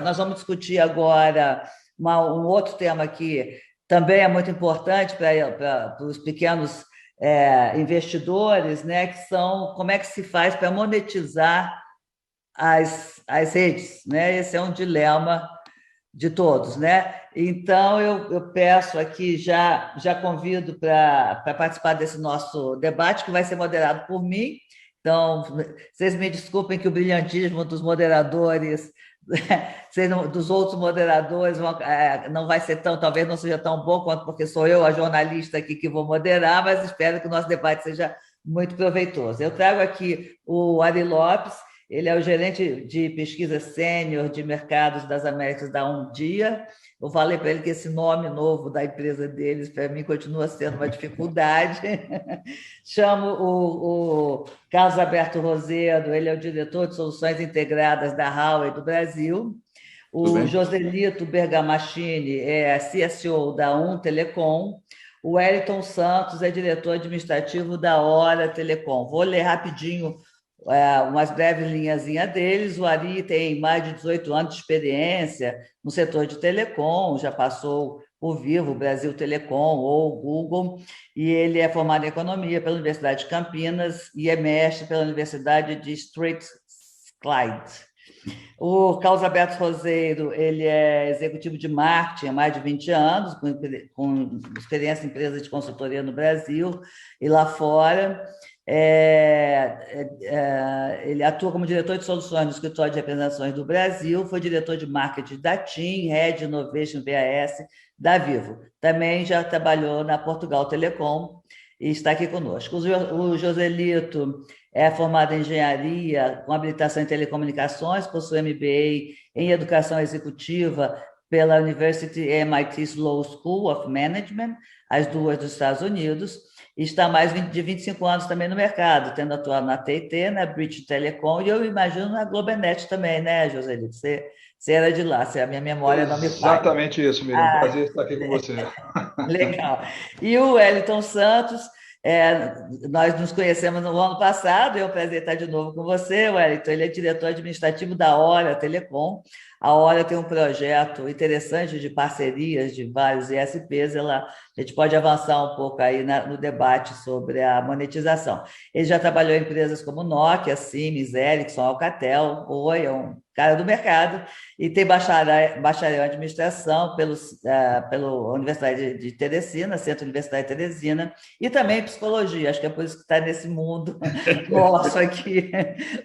Nós vamos discutir agora um outro tema que também é muito importante para os pequenos investidores, né? Que são como é que se faz para monetizar as redes, né? Esse é um dilema de todos, né? Então, eu peço aqui, já convido para participar desse nosso debate, que vai ser moderado por mim. Então, vocês me desculpem que o brilhantismo dos moderadores, dos outros moderadores, não vai ser talvez não seja tão bom quanto porque sou eu, a jornalista aqui, que vou moderar, mas espero que o nosso debate seja muito proveitoso. Eu trago aqui o Ari Lopes. Ele é o gerente de pesquisa sênior de mercados das Américas da Dia. Eu falei para ele que esse nome novo da empresa deles, para mim, continua sendo uma dificuldade. Chamo o Carlos Alberto Rosedo, ele é o diretor de soluções integradas da Huawei do Brasil. O Joselito Bergamachini é CSO da Telecom. O Wellington Santos é diretor administrativo da Hora Telecom. Vou ler rapidinho umas breves linhazinhas deles. O Ari tem mais de 18 anos de experiência no setor de telecom, já passou por Vivo, Brasil Telecom ou Google, e ele é formado em economia pela Universidade de Campinas e é mestre pela Universidade de Strathclyde. O Carlos Alberto Roseiro, ele é executivo de marketing há mais de 20 anos, com experiência em empresas de consultoria no Brasil e lá fora. Ele atua como diretor de soluções no Escritório de Representações do Brasil, foi diretor de marketing da TIM, Head Innovation VAS da Vivo. Também já trabalhou na Portugal Telecom e está aqui conosco. O Joselito é formado em engenharia com habilitação em telecomunicações, possui MBA em educação executiva pela University MIT Sloan School of Management, as duas dos Estados Unidos. E está há mais de 25 anos também no mercado, tendo atuado na TIT, na British Telecom, e eu imagino na Globenet também, né, Joselito? Você era de lá, se a minha memória não me falha. Exatamente isso, Miriam. Prazer estar aqui com você. Legal. E o Wellington Santos, nós nos conhecemos no ano passado, é um prazer estar de novo com você, Wellington. Ele é diretor administrativo da Hora Telecom. A Hora tem um projeto interessante de parcerias de vários ISPs, a gente pode avançar um pouco aí no debate sobre a monetização. Ele já trabalhou em empresas como Nokia, Siemens, Ericsson, Alcatel, Oi, é um cara do mercado, e tem bacharel em administração pela Universidade de Teresina, Centro Universidade de Teresina, e também psicologia. Acho que é por isso que está nesse mundo nosso aqui,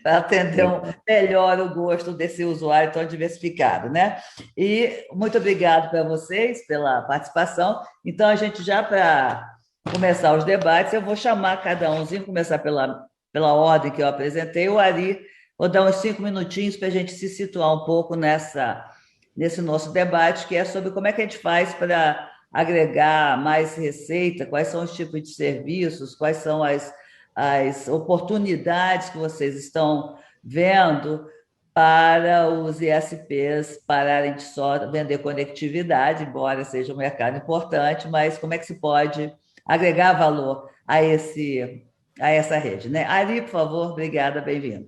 para atender melhor o gosto desse usuário tão diversificado, né? E muito obrigado para vocês pela participação. Então, a gente já para começar os debates, eu vou chamar cada umzinho, começar pela ordem que eu apresentei. O Ari, vou dar uns 5 minutinhos para a gente se situar um pouco nesse nosso debate, que é sobre como é que a gente faz para agregar mais receita, quais são os tipos de serviços, quais são as oportunidades que vocês estão vendo para os ISPs pararem de só vender conectividade, embora seja um mercado importante, mas como é que se pode agregar valor a essa rede, né? Ari, por favor, obrigada, bem-vindo.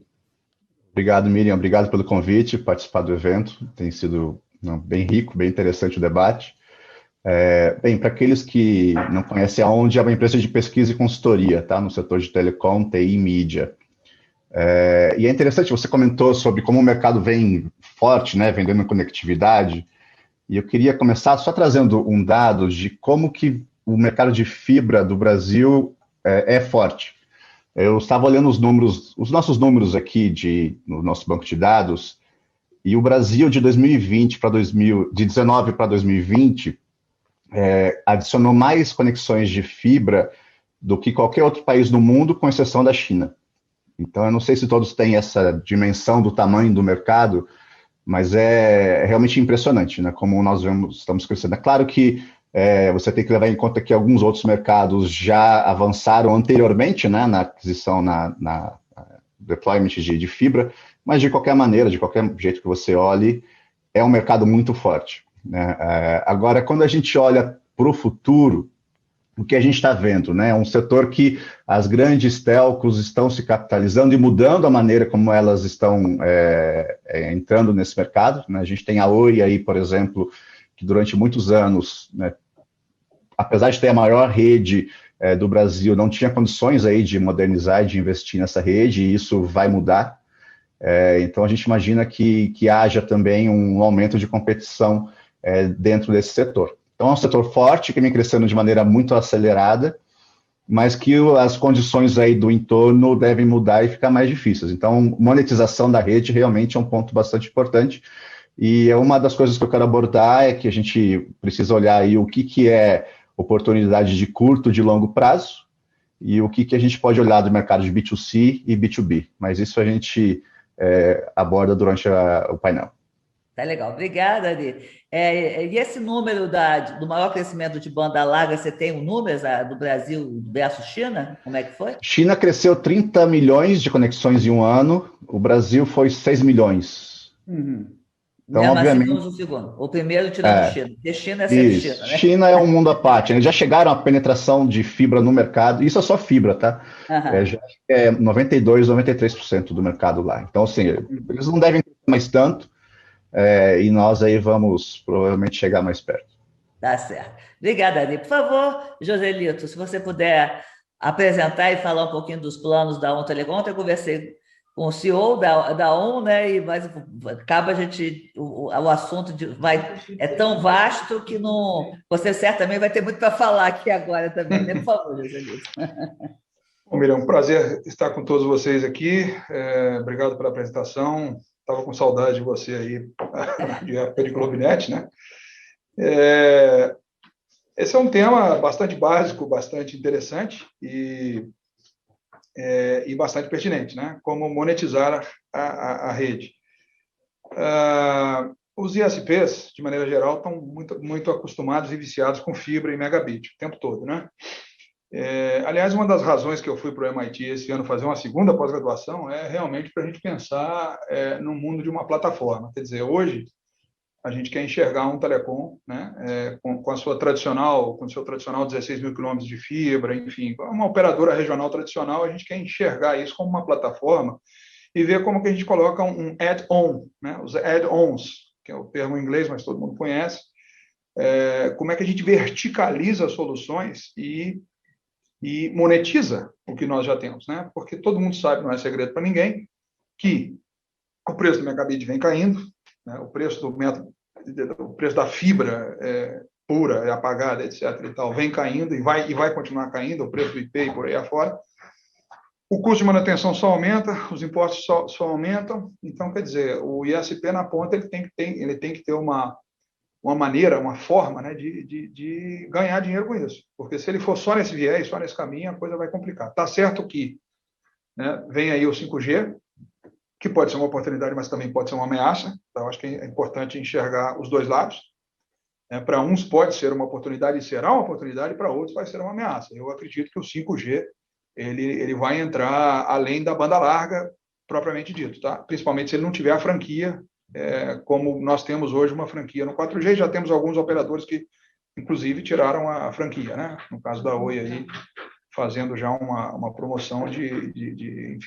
Obrigado, Miriam, obrigado pelo convite, participar do evento, tem sido bem rico, bem interessante o debate. Bem, para aqueles que não conhecem, a Onde é uma empresa de pesquisa e consultoria, tá? No setor de telecom, TI e mídia. E é interessante, você comentou sobre como o mercado vem forte, né, vendendo conectividade, e eu queria começar só trazendo um dado de como que o mercado de fibra do Brasil é forte. Eu estava olhando os nossos números aqui no nosso banco de dados, e o Brasil de 2020 para de 19 para 2020 adicionou mais conexões de fibra do que qualquer outro país do mundo, com exceção da China. Então, eu não sei se todos têm essa dimensão do tamanho do mercado, mas é realmente impressionante, né? Como nós estamos crescendo. É claro que você tem que levar em conta que alguns outros mercados já avançaram anteriormente, né, na aquisição, na deployment de fibra, mas de qualquer maneira, de qualquer jeito que você olhe, é um mercado muito forte, né? Agora, quando a gente olha para o futuro, o que a gente está vendo, né? É um setor que as grandes telcos estão se capitalizando e mudando a maneira como elas estão entrando nesse mercado, né? A gente tem a Oi aí, por exemplo, que durante muitos anos, né, apesar de ter a maior rede do Brasil, não tinha condições aí de modernizar e de investir nessa rede, e isso vai mudar. Então a gente imagina que haja também um aumento de competição dentro desse setor. Então, é um setor forte, que vem crescendo de maneira muito acelerada, mas que as condições aí do entorno devem mudar e ficar mais difíceis. Então, monetização da rede realmente é um ponto bastante importante. E uma das coisas que eu quero abordar é que a gente precisa olhar aí o que é oportunidade de curto, de longo prazo, e o que a gente pode olhar do mercado de B2C e B2B. Mas isso a gente aborda durante o painel. Tá legal, obrigada, Ari. E esse número do maior crescimento de banda larga, você tem um número do Brasil versus China? Como é que foi? China cresceu 30 milhões de conexões em um ano, o Brasil foi 6 milhões. Então, mesmo obviamente, assim, vamos o segundo. O primeiro tirando China, porque China é sempre isso. China, né? China é um mundo à parte. Eles já chegaram à penetração de fibra no mercado, isso é só fibra, tá? Já é 92%, 93% do mercado lá. Então, assim, eles não devem crescer mais tanto, e nós aí vamos provavelmente chegar mais perto. Tá certo. Obrigada, Ari. Por favor, Joselito, se você puder apresentar e falar um pouquinho dos planos da ON Telecom. Ontem eu conversei com o CEO da ON, né? Mas acaba o assunto é tão vasto que não, você certamente vai ter muito para falar aqui agora também, né? Por favor, Joselito. Bom, Miriam, um prazer estar com todos vocês aqui. Obrigado pela apresentação. Estava com saudade de você aí, de época de Globinet, né? Esse é um tema bastante básico, bastante interessante e bastante pertinente, né? Como monetizar a rede. Os ISPs, de maneira geral, estão muito acostumados e viciados com fibra e megabit o tempo todo, né? Aliás, uma das razões que eu fui para o MIT esse ano fazer uma segunda pós-graduação é realmente para a gente pensar no mundo de uma plataforma. Quer dizer, hoje a gente quer enxergar um telecom, né, com o seu tradicional 16 mil quilômetros de fibra, enfim, uma operadora regional tradicional, a gente quer enxergar isso como uma plataforma e ver como que a gente coloca um add-on, né, os add-ons, que é o termo em inglês, mas todo mundo conhece, como é que a gente verticaliza soluções e monetiza o que nós já temos, né? Porque todo mundo sabe, não é segredo para ninguém, que o preço do megabit vem caindo, né? O preço da fibra pura, apagada, etc. e tal, vem caindo e vai continuar caindo, o preço do IP e por aí afora. O custo de manutenção só aumenta, os impostos só aumentam. Então, quer dizer, o ISP na ponta ele tem que ter uma maneira, uma forma, né, de ganhar dinheiro com isso. Porque se ele for só nesse viés, só nesse caminho, a coisa vai complicar. Está certo que, né, vem aí o 5G, que pode ser uma oportunidade, mas também pode ser uma ameaça. Então, acho que é importante enxergar os dois lados. Para uns pode ser uma oportunidade e será uma oportunidade, para outros vai ser uma ameaça. Eu acredito que o 5G ele vai entrar além da banda larga, propriamente dito, tá? Principalmente se ele não tiver a franquia, como nós temos hoje uma franquia no 4G, já temos alguns operadores que, inclusive, tiraram a franquia, né? No caso da Oi, aí, fazendo já uma promoção enfim,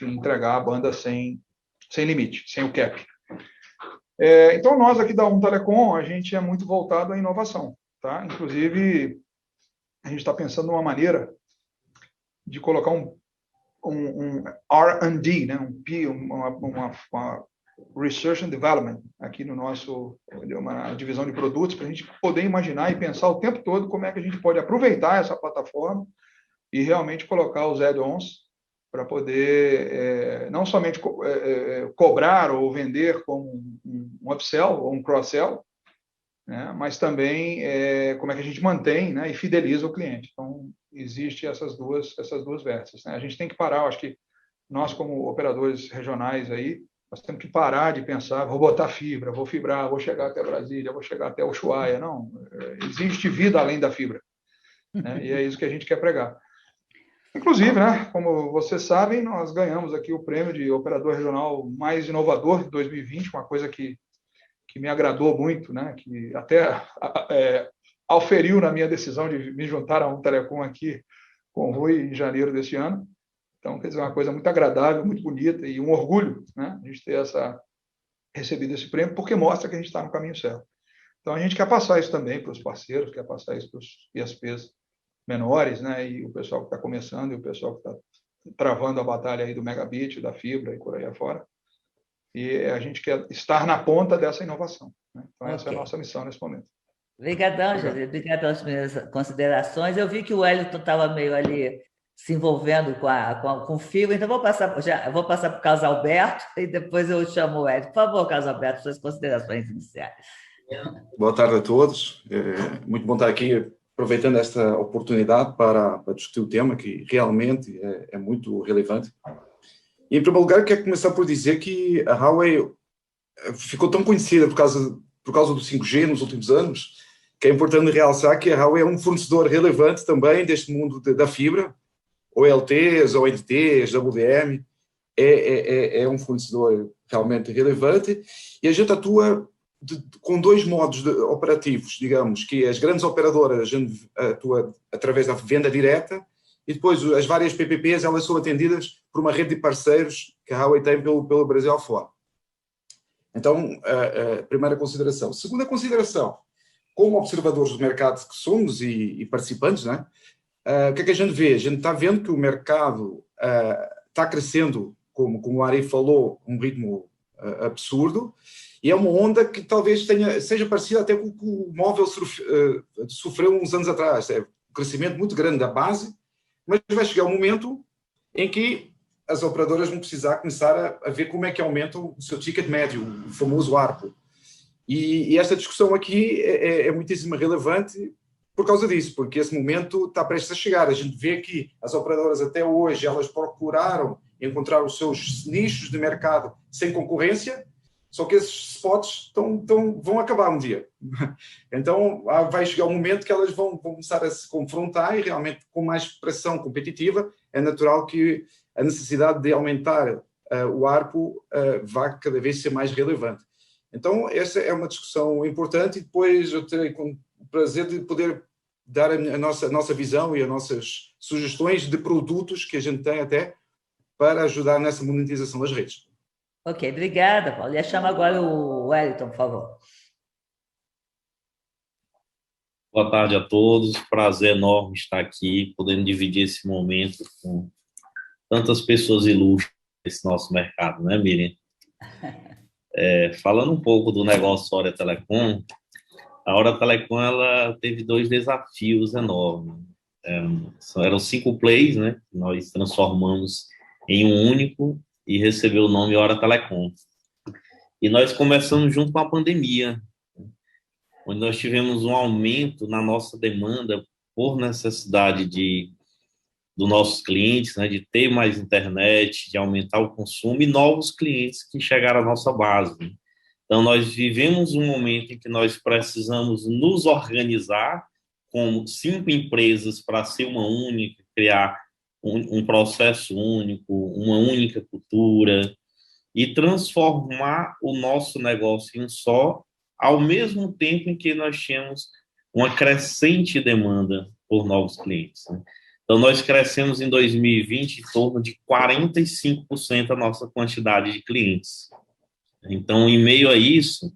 entregar a banda sem limite, sem o cap. Então, nós aqui da ON Telecom, a gente é muito voltado à inovação, tá? Inclusive, a gente está pensando numa maneira de colocar um R&D, né? uma Research and Development, aqui no uma divisão de produtos, para a gente poder imaginar e pensar o tempo todo como é que a gente pode aproveitar essa plataforma e realmente colocar os add-ons para poder não somente cobrar ou vender como um upsell ou um cross-sell, né, mas também como é que a gente mantém, né, e fideliza o cliente. Então, existe essas duas vértices, né? A gente tem que parar, eu acho que nós, como operadores regionais aí, nós temos que parar de pensar, vou botar fibra, vou fibrar, vou chegar até Brasília, vou chegar até Ushuaia. Não, existe vida além da fibra, né? E é isso que a gente quer pregar. Inclusive, né, como vocês sabem, nós ganhamos aqui o prêmio de operador regional mais inovador de 2020, uma coisa que me agradou muito, né, que até auferiu na minha decisão de me juntar a um Telecom aqui com o Rui em janeiro deste ano. Então, quer dizer, uma coisa muito agradável, muito bonita e um orgulho, né, a gente ter recebido esse prêmio, porque mostra que a gente está no caminho certo. Então, a gente quer passar isso também para os parceiros, quer passar isso para os ISPs menores, né, e o pessoal que está começando e o pessoal que está travando a batalha aí do megabit, da fibra e por aí afora. E a gente quer estar na ponta dessa inovação, né? Então, essa é a nossa missão nesse momento. Obrigadão, José. Obrigado pelas minhas considerações. Eu vi que o Wellington estava meio ali se envolvendo com o fio, então vou passar para o Carlos Alberto e depois eu chamo o Wellington. Por favor, Carlos Alberto, suas considerações iniciais. Boa tarde a todos. É muito bom estar aqui, aproveitando esta oportunidade para discutir o tema, que realmente é muito relevante. E, em primeiro lugar, quero começar por dizer que a Huawei ficou tão conhecida por causa do 5G nos últimos anos, que é importante realçar que a Huawei é um fornecedor relevante também deste mundo da fibra, OLTs, ONTs, WDM, é um fornecedor realmente relevante, e a gente atua com dois modos operativos, digamos, que as grandes operadoras a gente atua através da venda direta, e depois as várias PPPs, elas são atendidas por uma rede de parceiros que a Huawei tem pelo Brasil afora. Então, a primeira consideração. Segunda consideração, como observadores do mercado que somos e participantes, né? O que é que a gente vê? A gente está vendo que o mercado está crescendo, como o Ari falou, um ritmo absurdo, e é uma onda que talvez seja parecida até com o que o móvel sofreu uns anos atrás. É um crescimento muito grande da base, mas vai chegar um momento em que as operadoras vão precisar começar a ver como é que aumentam o seu ticket médio, o famoso ARPU. E esta discussão aqui é muitíssimo relevante por causa disso, porque esse momento está prestes a chegar. A gente vê que as operadoras até hoje, elas procuraram encontrar os seus nichos de mercado sem concorrência, só que esses spots vão acabar um dia. Então, vai chegar um momento que elas vão começar a se confrontar e realmente com mais pressão competitiva, é natural que a necessidade de aumentar o ARPU vá cada vez ser mais relevante. Então, essa é uma discussão importante e depois eu terei o prazer de poder dar a nossa visão e as nossas sugestões de produtos que a gente tem até para ajudar nessa monetização das redes. Ok, obrigada, Paulo. E chama agora o Wellington, por favor. Boa tarde a todos. Prazer enorme estar aqui, podendo dividir esse momento com tantas pessoas ilustres desse nosso mercado, né, Miriam? Falando um pouco do negócio Hora Telecom, a Hora Telecom ela teve dois desafios enormes. Eram 5 plays, né? Nós transformamos em um único e recebeu o nome Hora Telecom. E nós começamos junto com a pandemia, onde nós tivemos um aumento na nossa demanda por necessidade dos nossos clientes, né, de ter mais internet, de aumentar o consumo e novos clientes que chegaram à nossa base. Né? Então, nós vivemos um momento em que nós precisamos nos organizar como 5 empresas para ser uma única, criar um processo único, uma única cultura e transformar o nosso negócio em um só, ao mesmo tempo em que nós tínhamos uma crescente demanda por novos clientes. Né? Então, nós crescemos em 2020 em torno de 45% a nossa quantidade de clientes. Então, em meio a isso,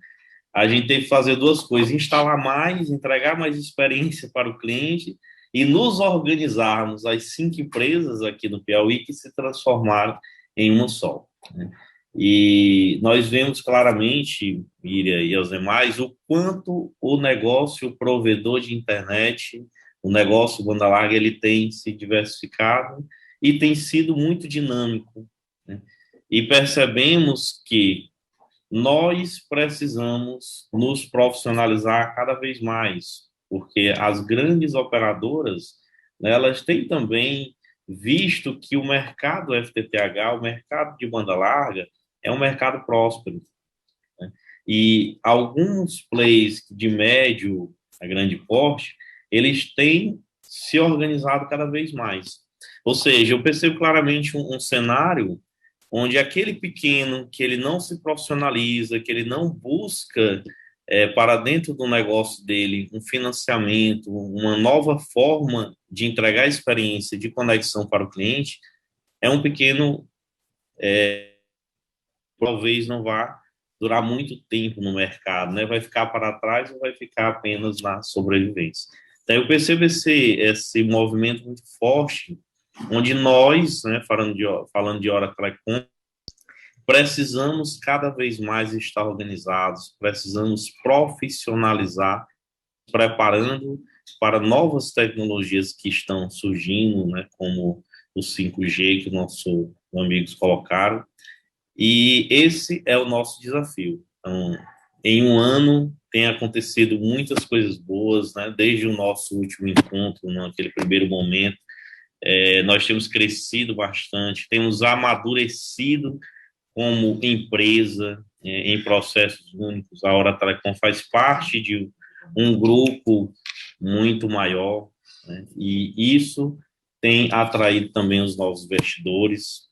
a gente teve que fazer 2 coisas: instalar mais, entregar mais experiência para o cliente e nos organizarmos as 5 empresas aqui no Piauí que se transformaram em uma só. Né? E nós vemos claramente, Miriam e os demais, o quanto o negócio, o provedor de internet, o negócio banda larga, ele tem se diversificado e tem sido muito dinâmico. Né? E percebemos que nós precisamos nos profissionalizar cada vez mais, porque as grandes operadoras, né, elas têm também visto que o mercado FTTH, o mercado de banda larga, é um mercado próspero. Né? E alguns players de médio a grande porte, eles têm se organizado cada vez mais. Ou seja, eu percebo claramente um cenário onde aquele pequeno que ele não se profissionaliza, que ele não busca para dentro do negócio dele um financiamento, uma nova forma de entregar a experiência de conexão para o cliente, é um pequeno, talvez não vá durar muito tempo no mercado, né? Vai ficar para trás ou vai ficar apenas na sobrevivência. Então, eu percebo esse movimento muito forte, onde nós, né, falando de Hora Telecom, precisamos cada vez mais estar organizados, precisamos profissionalizar, preparando para novas tecnologias que estão surgindo, né, como o 5G, que nossos amigos colocaram, e esse é o nosso desafio. Então, em um ano, tem acontecido muitas coisas boas, né, desde o nosso último encontro, naquele primeiro momento, nós temos crescido bastante, temos amadurecido como empresa, em processos únicos. A Hora Telecom faz parte de um grupo muito maior, né? E isso tem atraído também os novos investidores.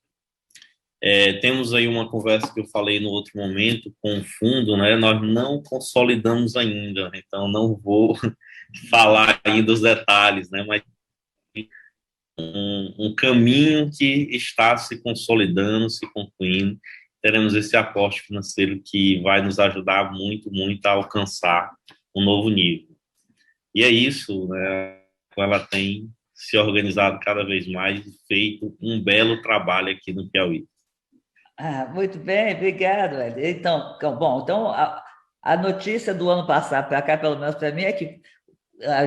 Temos aí uma conversa que eu falei no outro momento com o fundo, né? Nós não consolidamos ainda, então não vou falar ainda os detalhes, né? Mas um caminho que está se consolidando, se concluindo. Teremos esse aporte financeiro que vai nos ajudar muito, muito a alcançar um novo nível. E é isso, né? Ela tem se organizado cada vez mais e feito um belo trabalho aqui no Piauí. Muito bem, obrigado, Hélio. Então, bom, então a notícia do ano passado para cá, pelo menos para mim, é que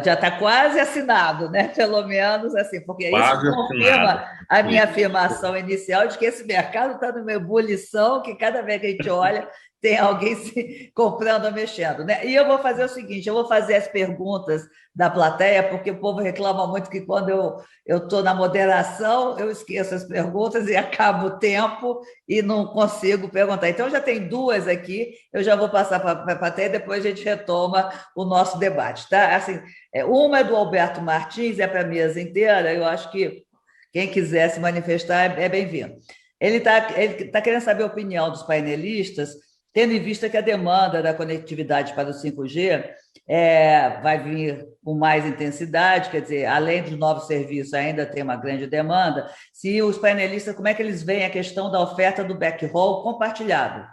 já está quase assinado, né? Pelo menos assim, porque isso Quase confirma assinado. a minha afirmação inicial de que esse mercado está numa ebulição, que cada vez que a gente olha, tem alguém se comprando ou mexendo, né? E eu vou fazer o seguinte, eu vou fazer as perguntas da plateia, porque o povo reclama muito que quando eu estou na moderação, eu esqueço as perguntas e acabo o tempo e não consigo perguntar. Então, já tem duas aqui, eu já vou passar para a plateia e depois a gente retoma o nosso debate, tá? Assim, uma é do Alberto Martins, é para a mesa inteira, eu acho que quem quiser se manifestar é bem-vindo. Ele tá querendo saber a opinião dos painelistas, tendo em vista que a demanda da conectividade para o 5G vai vir com mais intensidade, quer dizer, além dos novos serviços, ainda tem uma grande demanda. Se os painelistas, como é que eles veem a questão da oferta do backhaul compartilhado?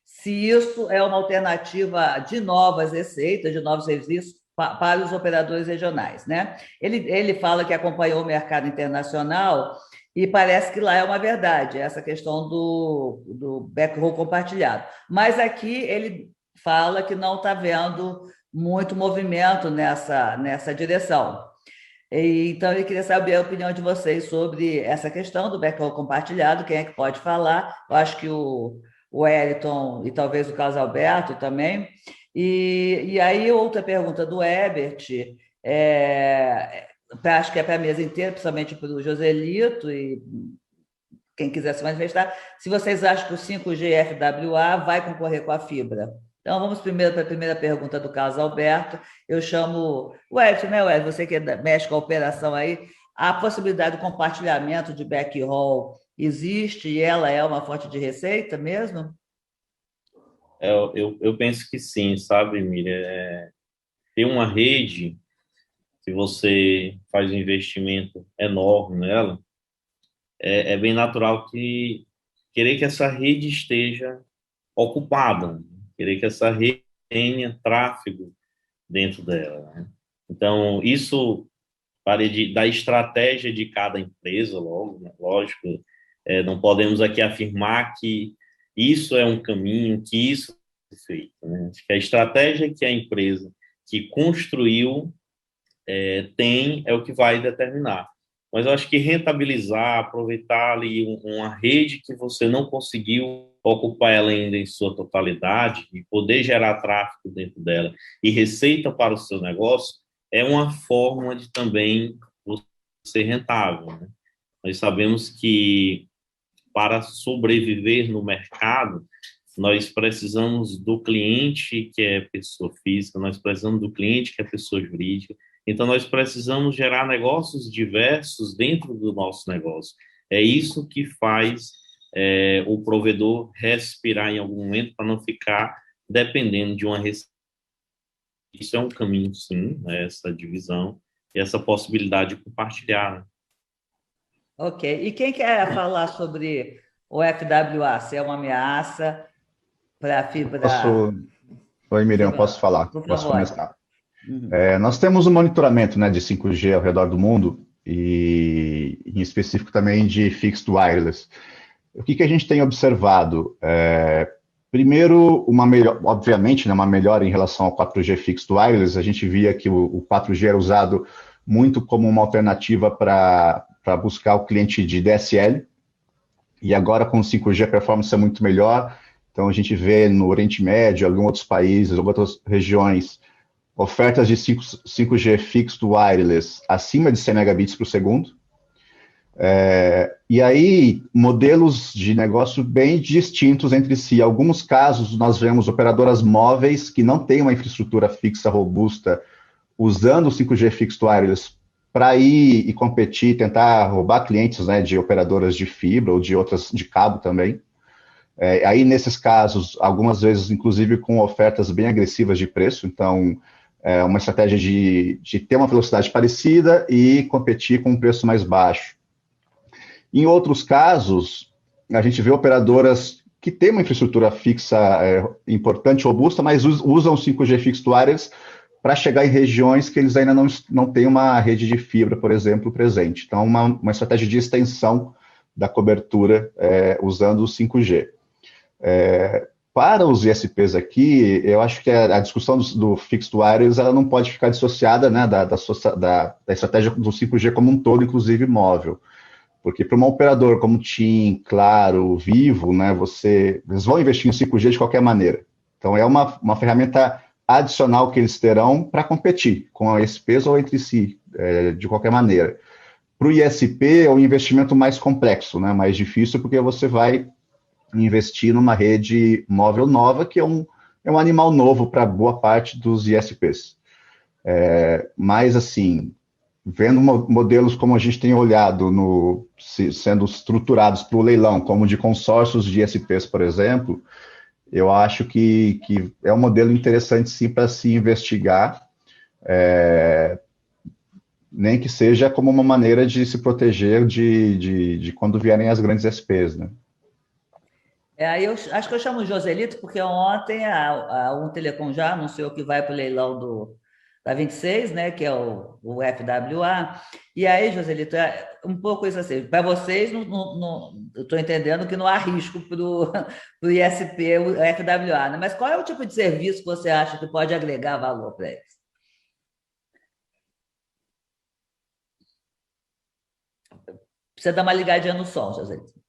Se isso é uma alternativa de novas receitas, de novos serviços para os operadores regionais, né? Ele fala que acompanhou o mercado internacional e parece que lá é uma verdade, essa questão do backhaul compartilhado. Mas aqui ele fala que não está vendo muito movimento nessa direção. Então, eu queria saber a opinião de vocês sobre essa questão do backhaul compartilhado, quem é que pode falar? Eu acho que o Wellington e talvez o Carlos Alberto também. E aí, outra pergunta do Herbert, acho que é para a mesa inteira, principalmente para o Joselito e quem quiser se manifestar, se vocês acham que o 5G FWA vai concorrer com a fibra. Então, vamos primeiro para a primeira pergunta do Carlos Alberto. Eu chamo o Edson, né, Edson? Você que mexe com a operação aí. A possibilidade do compartilhamento de backhaul existe e ela é uma fonte de receita mesmo? Eu penso que sim, sabe, Miriam? Tem uma rede, se você faz um investimento enorme nela, é bem natural que querer que essa rede esteja ocupada, né? Querer que essa rede tenha tráfego dentro dela, né? Então, isso da estratégia de cada empresa, logo, né? Lógico, não podemos aqui afirmar que isso é um caminho, que isso é feito, né? Acho que a estratégia que a empresa que construiu tem é o que vai determinar. Mas eu acho que rentabilizar, aproveitar ali uma rede que você não conseguiu ocupar ela ainda em sua totalidade e poder gerar tráfego dentro dela e receita para o seu negócio é uma forma de também ser rentável, né? Nós sabemos que para sobreviver no mercado, nós precisamos do cliente que é pessoa física, nós precisamos do cliente que é pessoa jurídica, então nós precisamos gerar negócios diversos dentro do nosso negócio. É isso que faz o provedor respirar em algum momento para não ficar dependendo de uma receita Isso é um caminho, sim, né, essa divisão e essa possibilidade de compartilhar, né? Ok. E quem quer falar sobre o FWA? Se é uma ameaça para a Posso... Oi, Miriam, posso fibra... falar? Por Posso favor. começar? Uhum. Nós temos um monitoramento, né, de 5G ao redor do mundo e, em específico, também de fixed wireless. O que a gente tem observado? Primeiro, uma melhor, obviamente, né, uma melhora em relação ao 4G fixed wireless. A gente via que o 4G era usado muito como uma alternativa para buscar o cliente de DSL, e agora com o 5G a performance é muito melhor. Então a gente vê no Oriente Médio, em alguns outros países, ou outras regiões, ofertas de 5G fixed wireless acima de 100 megabits por segundo. E aí, modelos de negócio bem distintos entre si. Em alguns casos, nós vemos operadoras móveis que não têm uma infraestrutura fixa robusta, usando o 5G fixed wireless para ir e competir, tentar roubar clientes, né, de operadoras de fibra ou de outras de cabo também. Aí, nesses casos, algumas vezes, inclusive, com ofertas bem agressivas de preço. Então, uma estratégia de ter uma velocidade parecida e competir com um preço mais baixo. Em outros casos, a gente vê operadoras que têm uma infraestrutura fixa importante, robusta, mas usam 5G fixed wireless para chegar em regiões que eles ainda não têm uma rede de fibra, por exemplo, presente. Então, uma estratégia de extensão da cobertura usando o 5G. Para os ISPs aqui, eu acho que a discussão do fixed wireless ela não pode ficar dissociada, né, da estratégia do 5G como um todo, inclusive móvel. Porque para um operador como TIM, Claro, Vivo, né, eles vão investir em 5G de qualquer maneira. Então, é uma ferramenta adicional que eles terão para competir com a ISPs ou entre si, de qualquer maneira. Para o ISP, é um investimento mais complexo, né, mais difícil, porque você vai investir numa rede móvel nova, que é um animal novo para boa parte dos ISPs. Mas, assim, vendo modelos como a gente tem olhado sendo estruturados para o leilão, como de consórcios de ISPs, por exemplo, eu acho que é um modelo interessante, sim, para se investigar, nem que seja como uma maneira de se proteger de quando vierem as grandes ISPs, né? Aí eu acho que eu chamo o Joselito, porque ontem a Telecom já anunciou que vai para o leilão da 26, né, que é o FWA. E aí, Joselito, um pouco isso assim. Para vocês, eu estou entendendo que não há risco para o ISP, o FWA, né? Mas qual é o tipo de serviço que você acha que pode agregar valor para eles? Precisa dar uma ligadinha no som, Joselito.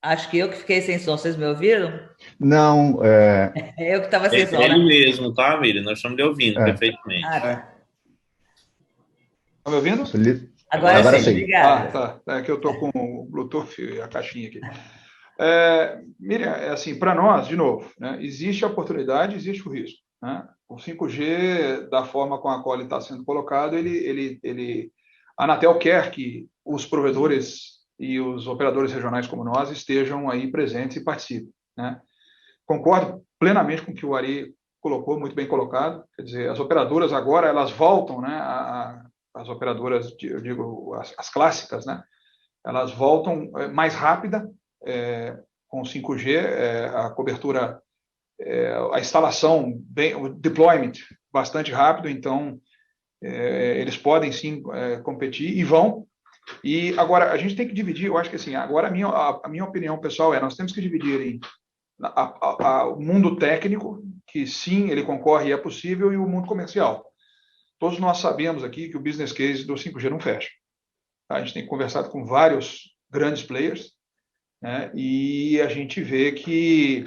Acho que eu que fiquei sem som. Vocês me ouviram? Não, Eu que estava sem som, Ele né? mesmo, tá, Miriam? Nós estamos lhe ouvindo perfeitamente. Tá. Tá me ouvindo? Agora sim, sim. obrigada. Tá. É que eu estou com o Bluetooth e a caixinha aqui. Miriam, assim, para nós, de novo, né, existe a oportunidade, existe o risco, né? O 5G, da forma com a qual ele está sendo colocado, a Anatel quer que os provedores e os operadores regionais como nós estejam aí presentes e participem, né? Concordo plenamente com o que o Ari colocou, muito bem colocado. Quer dizer, as operadoras agora, elas voltam, né, as operadoras, eu digo, as clássicas, né, elas voltam mais rápida, com o 5G, a cobertura, a instalação, o deployment bastante rápido, então eles podem sim competir e vão. E agora, a gente tem que dividir, eu acho que assim, agora a minha opinião pessoal nós temos que dividir em o mundo técnico, que sim, ele concorre e é possível, e o mundo comercial. Todos nós sabemos aqui que o business case do 5G não fecha. A gente tem conversado com vários grandes players, né, e a gente vê que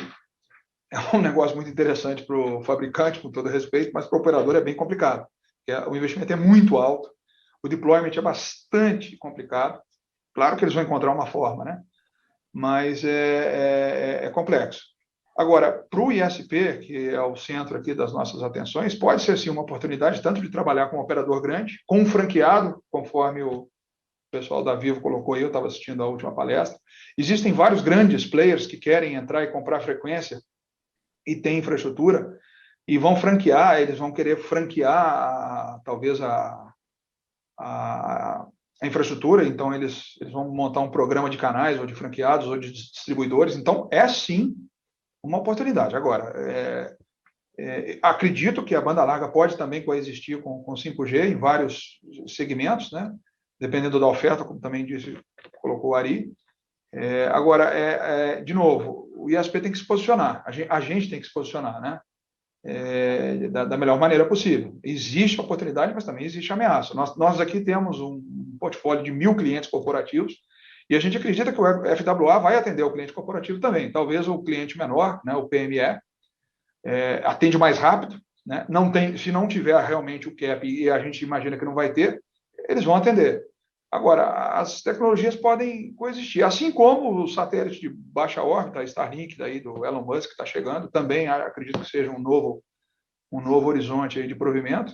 é um negócio muito interessante para o fabricante, com todo respeito, mas para o operador é bem complicado. O investimento é muito alto, o deployment é bastante complicado. Claro que eles vão encontrar uma forma, né? Mas é complexo. Agora, para o ISP, que é o centro aqui das nossas atenções, pode ser sim uma oportunidade tanto de trabalhar com um operador grande, com um franqueado, conforme o pessoal da Vivo colocou aí, eu estava assistindo a última palestra. Existem vários grandes players que querem entrar e comprar frequência e têm infraestrutura, e vão franquear, eles vão querer franquear talvez a infraestrutura, então eles vão montar um programa de canais, ou de franqueados, ou de distribuidores, então é sim uma oportunidade. Agora, acredito que a banda larga pode também coexistir com 5G em vários segmentos, né? Dependendo da oferta, como também disse, colocou o Ari. Agora, de novo, o ISP tem que se posicionar, a gente tem que se posicionar, né? Da melhor maneira possível. Existe oportunidade, mas também existe ameaça. Nós aqui temos um portfólio de 1.000 clientes corporativos e a gente acredita que o FWA vai atender o cliente corporativo também. Talvez o cliente menor, né, o PME, atende mais rápido, né? Se não tiver realmente o cap, e a gente imagina que não vai ter, eles vão atender. Agora, as tecnologias podem coexistir, assim como o satélite de baixa órbita, Starlink, daí do Elon Musk, que está chegando, também acredito que seja um novo horizonte aí de provimento.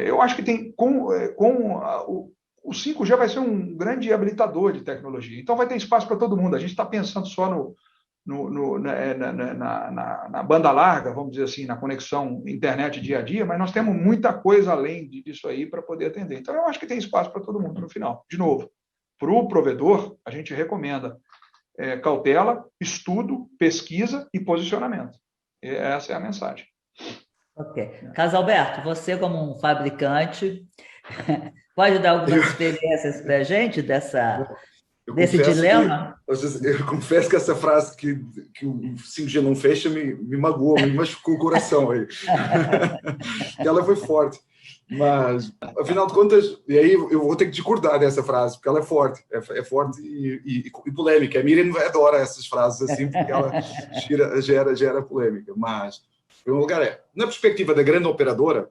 Eu acho que o 5G vai ser um grande habilitador de tecnologia, então vai ter espaço para todo mundo. A gente está pensando só na banda larga, vamos dizer assim, na conexão internet dia a dia, mas nós temos muita coisa além disso aí para poder atender. Então, eu acho que tem espaço para todo mundo no final. De novo, para o provedor, a gente recomenda cautela, estudo, pesquisa e posicionamento. Essa é a mensagem. Ok. Carlos Alberto, você como um fabricante, pode dar algumas experiências para a gente desse dilema? Eu confesso que essa frase que o 5G não fecha me magoou, me machucou o coração aí. Ela foi forte. Mas, afinal de contas, e aí eu vou ter que discordar dessa frase, porque ela é forte. É forte e polêmica. A Miriam adora essas frases assim, porque ela gera polêmica. Mas, em primeiro lugar, na perspectiva da grande operadora,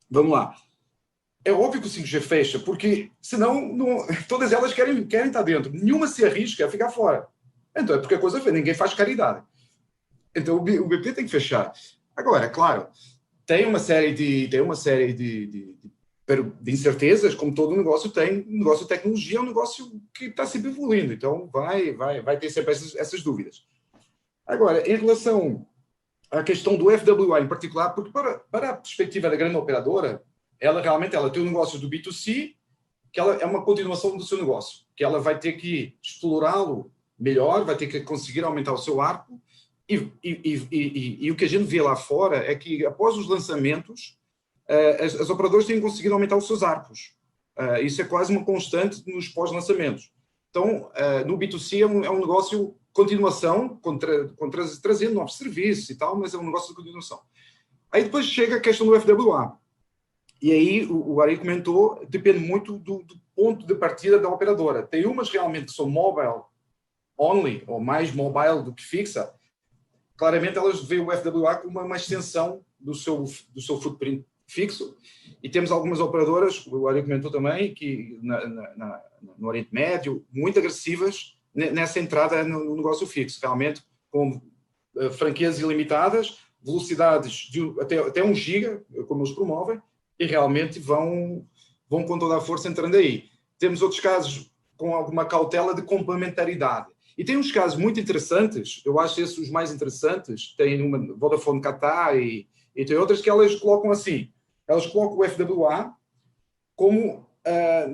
vamos lá. É óbvio que o 5G fecha, porque senão todas elas querem estar dentro. Nenhuma se arrisca a ficar fora. Então é porque a coisa feia, ninguém faz caridade. Então o BP tem que fechar. Agora, claro, tem uma série de incertezas, como todo negócio tem. O negócio de tecnologia é um negócio que está sempre evoluindo. Então vai ter sempre essas dúvidas. Agora, em relação à questão do FWA em particular, porque para a perspectiva da grande operadora, ela tem um negócio do B2C, que ela é uma continuação do seu negócio, que ela vai ter que explorá-lo melhor, vai ter que conseguir aumentar o seu ARPU, e o que a gente vê lá fora é que, após os lançamentos, as operadoras têm conseguido aumentar os seus ARPUs. Isso é quase uma constante nos pós-lançamentos. Então, no B2C é um negócio continuação, trazendo novos serviços e tal, mas é um negócio de continuação. Aí depois chega a questão do FWA. E aí, o Ari comentou, depende muito do ponto de partida da operadora. Tem umas realmente que são mobile only, ou mais mobile do que fixa. Claramente, elas veem o FWA como uma extensão do seu footprint fixo. E temos algumas operadoras, o Ari comentou também, que no Oriente Médio, muito agressivas nessa entrada no negócio fixo. Realmente, com franquias ilimitadas, velocidades até 1 giga, como eles promovem, e realmente vão com toda a força entrando aí. Temos outros casos com alguma cautela de complementaridade. E tem uns casos muito interessantes, eu acho esses os mais interessantes, tem uma Vodafone Qatar e tem outras que elas colocam assim, elas colocam o FWA como,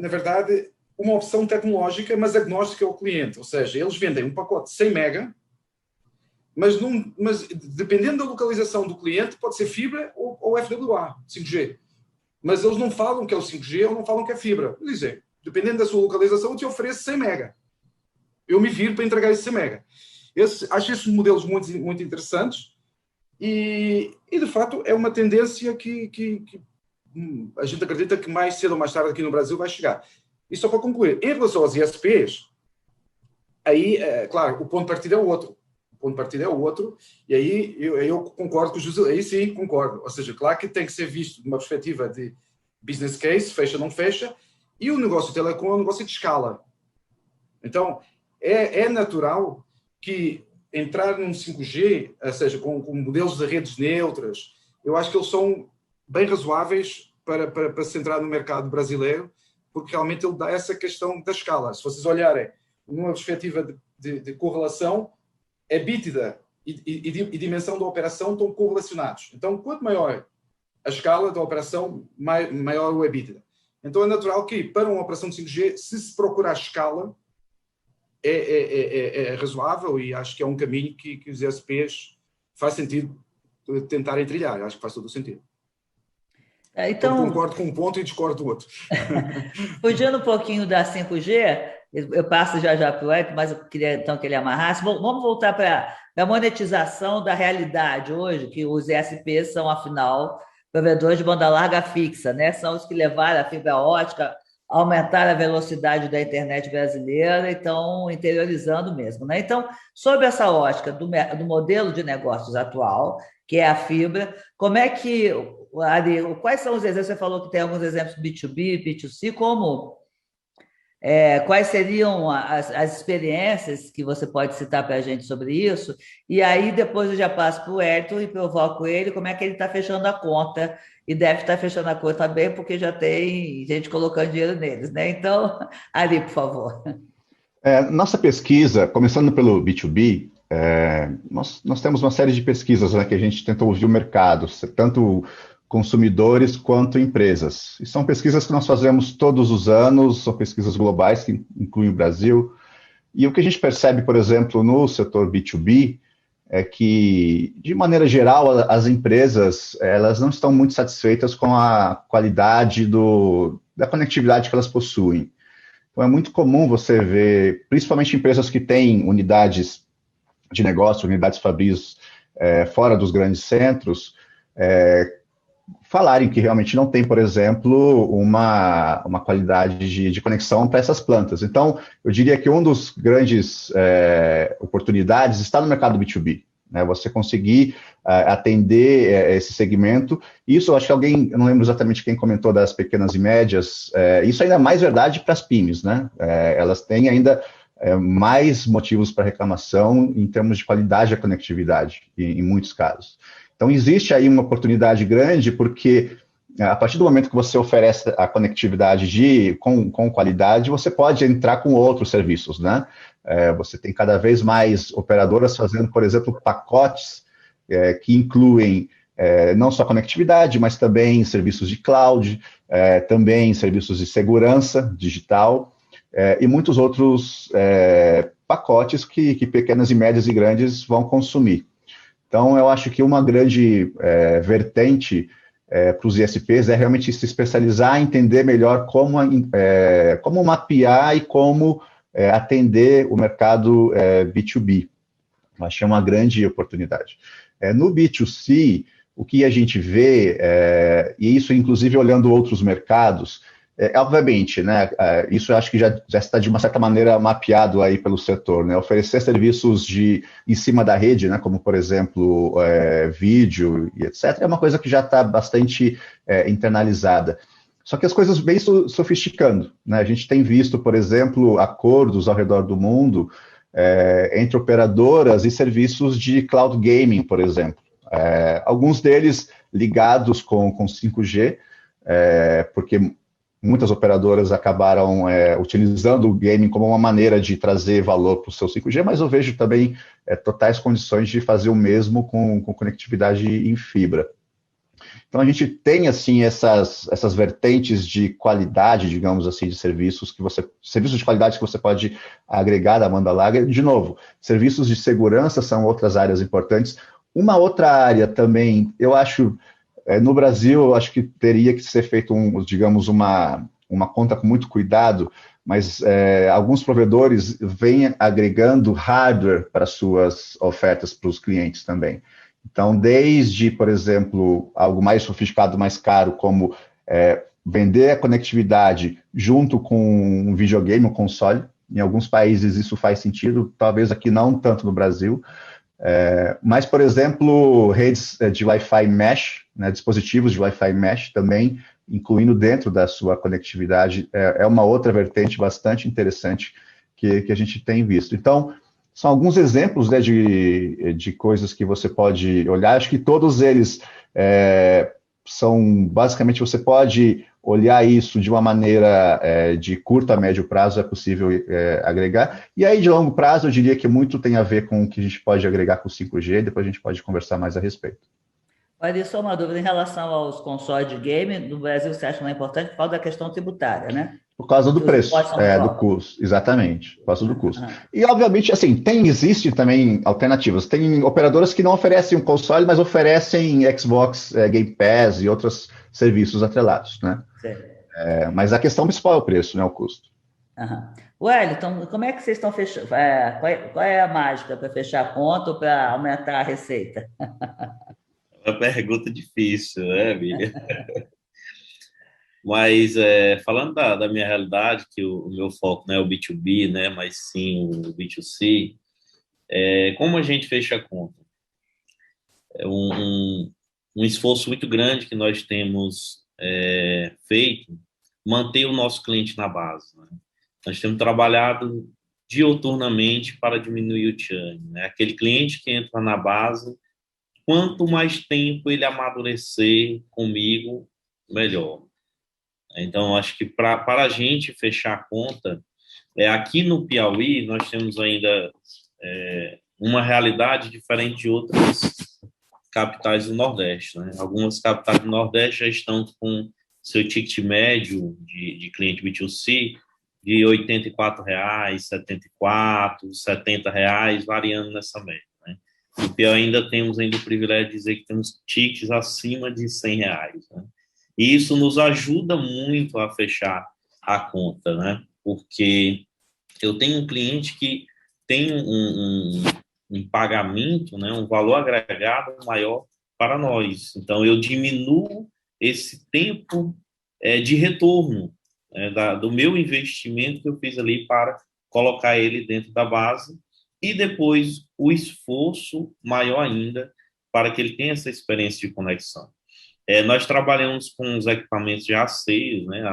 na verdade, uma opção tecnológica, mas agnóstica ao cliente. Ou seja, eles vendem um pacote de 100 mega, mas dependendo da localização do cliente, pode ser fibra ou FWA, 5G. Mas eles não falam que é o 5G ou não falam que é fibra. Eles dizem, dependendo da sua localização, eu te ofereço 100 mega. Eu me viro para entregar esse 100 mega. Acho esses modelos muito, muito interessantes e, de fato, é uma tendência que a gente acredita que mais cedo ou mais tarde aqui no Brasil vai chegar. E só para concluir, em relação aos ISPs, aí, claro, o ponto de partida é o outro. E aí eu concordo com o José, aí sim concordo. Ou seja, claro que tem que ser visto de uma perspectiva de business case, fecha ou não fecha, e o negócio de telecom é um negócio de escala. Então, é natural que entrar num 5G, ou seja, com modelos de redes neutras, eu acho que eles são bem razoáveis para se entrar no mercado brasileiro, porque realmente ele dá essa questão da escala. Se vocês olharem numa perspectiva de correlação, EBITDA e dimensão da operação estão correlacionados. Então, quanto maior a escala da operação, maior o EBITDA. Então, é natural que, para uma operação de 5G, se procurar escala, é razoável, e acho que é um caminho que os ISPs faz sentido tentarem trilhar. Acho que faz todo o sentido. Então, eu concordo com um ponto e discordo do outro. Fugindo um pouquinho da 5G, eu passo já para o Hélio, mas eu queria então que ele amarrasse. Vamos voltar para a monetização da realidade hoje, que os ISPs são, afinal, provedores de banda larga fixa, né? São os que levaram a fibra ótica, aumentaram a velocidade da internet brasileira e estão interiorizando mesmo, né? Então, sob essa ótica do modelo de negócios atual, que é a fibra, como é que, Ari, quais são os exemplos? Você falou que tem alguns exemplos B2B, B2C, quais seriam as experiências que você pode citar para a gente sobre isso? E aí, depois eu já passo para o Hélio e provoco ele como é que ele está fechando a conta, e deve estar fechando a conta bem, porque já tem gente colocando dinheiro neles, né? Então, Ari, por favor. Nossa pesquisa, começando pelo B2B, nós temos uma série de pesquisas, né, que a gente tenta ouvir o mercado, tanto consumidores quanto empresas. E são pesquisas que nós fazemos todos os anos, são pesquisas globais que incluem o Brasil. E o que a gente percebe, por exemplo, no setor B2B, é que, de maneira geral, as empresas elas não estão muito satisfeitas com a qualidade da conectividade que elas possuem. Então, é muito comum você ver, principalmente empresas que têm unidades de negócio, unidades fabris fora dos grandes centros, falarem que realmente não tem, por exemplo, uma qualidade de conexão para essas plantas. Então, eu diria que uma das grandes oportunidades está no mercado B2B, né? Você conseguir atender esse segmento. Isso, eu acho que eu não lembro exatamente quem comentou das pequenas e médias, isso ainda é mais verdade para as PYMEs, né? Elas têm ainda mais motivos para reclamação em termos de qualidade da conectividade, em muitos casos. Então, existe aí uma oportunidade grande, porque a partir do momento que você oferece a conectividade com qualidade, você pode entrar com outros serviços, né? Você tem cada vez mais operadoras fazendo, por exemplo, pacotes que incluem não só conectividade, mas também serviços de cloud, também serviços de segurança digital, e muitos outros pacotes que pequenas e médias e grandes vão consumir. Então, eu acho que uma grande vertente para os ISPs é realmente se especializar, entender melhor como mapear e como atender o mercado B2B. Eu achei uma grande oportunidade. No B2C, o que a gente vê, e isso inclusive olhando outros mercados, obviamente, né, isso eu acho que já está de uma certa maneira mapeado aí pelo setor, né, oferecer serviços em cima da rede, né, como por exemplo vídeo e etc, é uma coisa que já está bastante internalizada. Só que as coisas vêm sofisticando, né, a gente tem visto, por exemplo, acordos ao redor do mundo entre operadoras e serviços de cloud gaming, por exemplo, alguns deles ligados com 5G, porque muitas operadoras acabaram utilizando o gaming como uma maneira de trazer valor para o seu 5G, mas eu vejo também totais condições de fazer o mesmo com conectividade em fibra. Então, a gente tem, assim, essas vertentes de qualidade, digamos assim, de serviços de qualidade que você pode agregar da banda larga. De novo, serviços de segurança são outras áreas importantes. Uma outra área também, eu acho, no Brasil, eu acho que teria que ser feito, digamos, uma conta com muito cuidado, mas alguns provedores vêm agregando hardware para suas ofertas para os clientes também. Então, desde, por exemplo, algo mais sofisticado, mais caro, como vender a conectividade junto com um videogame, um console. Em alguns países isso faz sentido, talvez aqui não tanto no Brasil. Mas, por exemplo, redes de Wi-Fi Mesh, né, dispositivos de Wi-Fi Mesh também, incluindo dentro da sua conectividade, é uma outra vertente bastante interessante que a gente tem visto. Então, são alguns exemplos, né, de coisas que você pode olhar. Acho que todos eles são, basicamente, você pode olhar isso de uma maneira de curto a médio prazo é possível agregar. E aí, de longo prazo, eu diria que muito tem a ver com o que a gente pode agregar com o 5G, depois a gente pode conversar mais a respeito. Olha, só uma dúvida em relação aos consoles de game, no Brasil você acha que não é importante por causa da questão tributária, né? Por causa do preço, do próprios. custo, exatamente, por causa do custo. E, obviamente, assim, existe também alternativas. Tem operadoras que não oferecem um console, mas oferecem Xbox Game Pass e outros serviços atrelados, né? Mas a questão principal é o preço, né, o custo. Wellington, como é que vocês estão fechando? Qual é a mágica para fechar a conta ou para aumentar a receita? É uma pergunta difícil, né, Miriam? Mas falando da minha realidade, que o meu foco não é o B2B, né, mas sim o B2C, como a gente fecha a conta? É um esforço muito grande que nós temos feito, manter o nosso cliente na base, né? Nós temos trabalhado diuturnamente para diminuir o churn, né? Aquele cliente que entra na base, quanto mais tempo ele amadurecer comigo, melhor. Então, acho que para a gente fechar a conta, aqui no Piauí, nós temos ainda uma realidade diferente de outras capitais do Nordeste, né? Algumas capitais do Nordeste já estão com seu ticket médio de cliente B2C de R$ 84, R$ 74, R$ 70, variando nessa média, né? No Piauí ainda temos o privilégio de dizer que temos tickets acima de R$ 100, né? E isso nos ajuda muito a fechar a conta, né? Porque eu tenho um cliente que tem um pagamento, né, um valor agregado maior para nós. Então, eu diminuo esse tempo de retorno do meu investimento que eu fiz ali para colocar ele dentro da base e depois o esforço maior ainda para que ele tenha essa experiência de conexão. Nós trabalhamos com os equipamentos já aceios, né,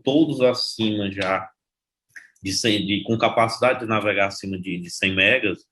todos acima já com capacidade de navegar acima de 100 megas,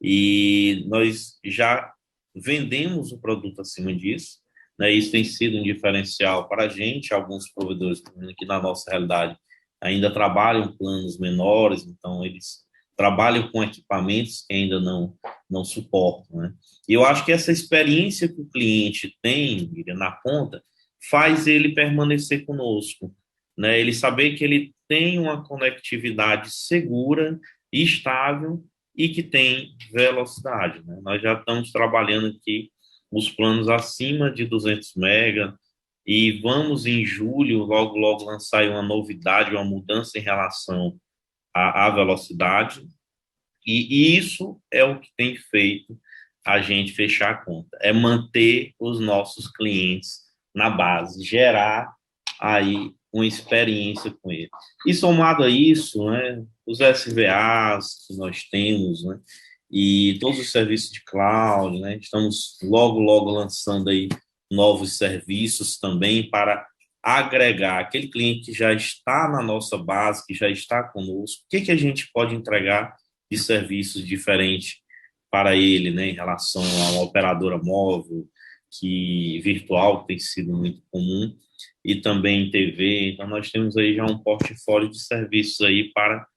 e nós já vendemos o produto acima disso, né? Isso tem sido um diferencial para a gente. Alguns provedores que na nossa realidade ainda trabalham planos menores, então eles trabalham com equipamentos que ainda não suportam, né? E eu acho que essa experiência que o cliente tem na ponta faz ele permanecer conosco, né? Ele saber que ele tem uma conectividade segura e estável e que tem velocidade, né? Nós já estamos trabalhando aqui os planos acima de 200 mega e vamos em julho logo lançar uma novidade, uma mudança em relação à velocidade, e isso é o que tem feito a gente fechar a conta, é manter os nossos clientes na base, gerar aí uma experiência com ele. E somado a isso, né, os SVAs que nós temos, né, e todos os serviços de cloud, né, estamos logo lançando aí novos serviços também para agregar aquele cliente que já está na nossa base, que já está conosco, o que a gente pode entregar de serviços diferentes para ele, né, em relação a uma operadora móvel, virtual, que tem sido muito comum, e também TV. Então, nós temos aí já um portfólio de serviços aí para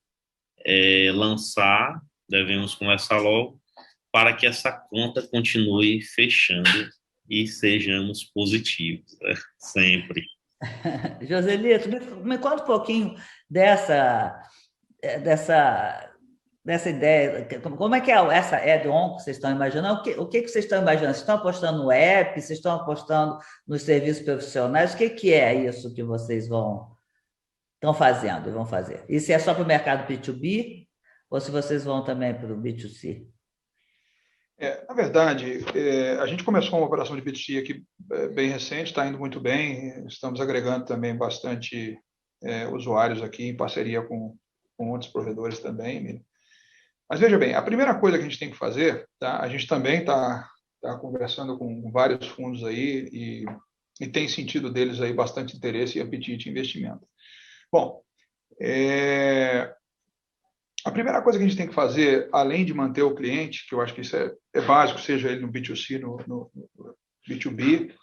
lançar, devemos começar logo, para que essa conta continue fechando e sejamos positivos, né? Sempre. Joselito, me conta um pouquinho dessa ideia. Como é que é essa add-on que vocês estão imaginando? O que vocês estão imaginando? Vocês estão apostando no app? Vocês estão apostando nos serviços profissionais? O que é isso que vocês estão fazendo e vão fazer? E se é só para o mercado B2B ou se vocês vão também para o B2C? Na verdade, a gente começou uma operação de B2C aqui bem recente, está indo muito bem, estamos agregando também bastante usuários aqui em parceria com outros provedores também. Mas veja bem, a primeira coisa que a gente tem que fazer, tá? A gente também está conversando com vários fundos aí e tem sentido deles aí bastante interesse e apetite em investimento. Bom, a primeira coisa que a gente tem que fazer, além de manter o cliente, que eu acho que isso é básico, seja ele no B2C, no B2B,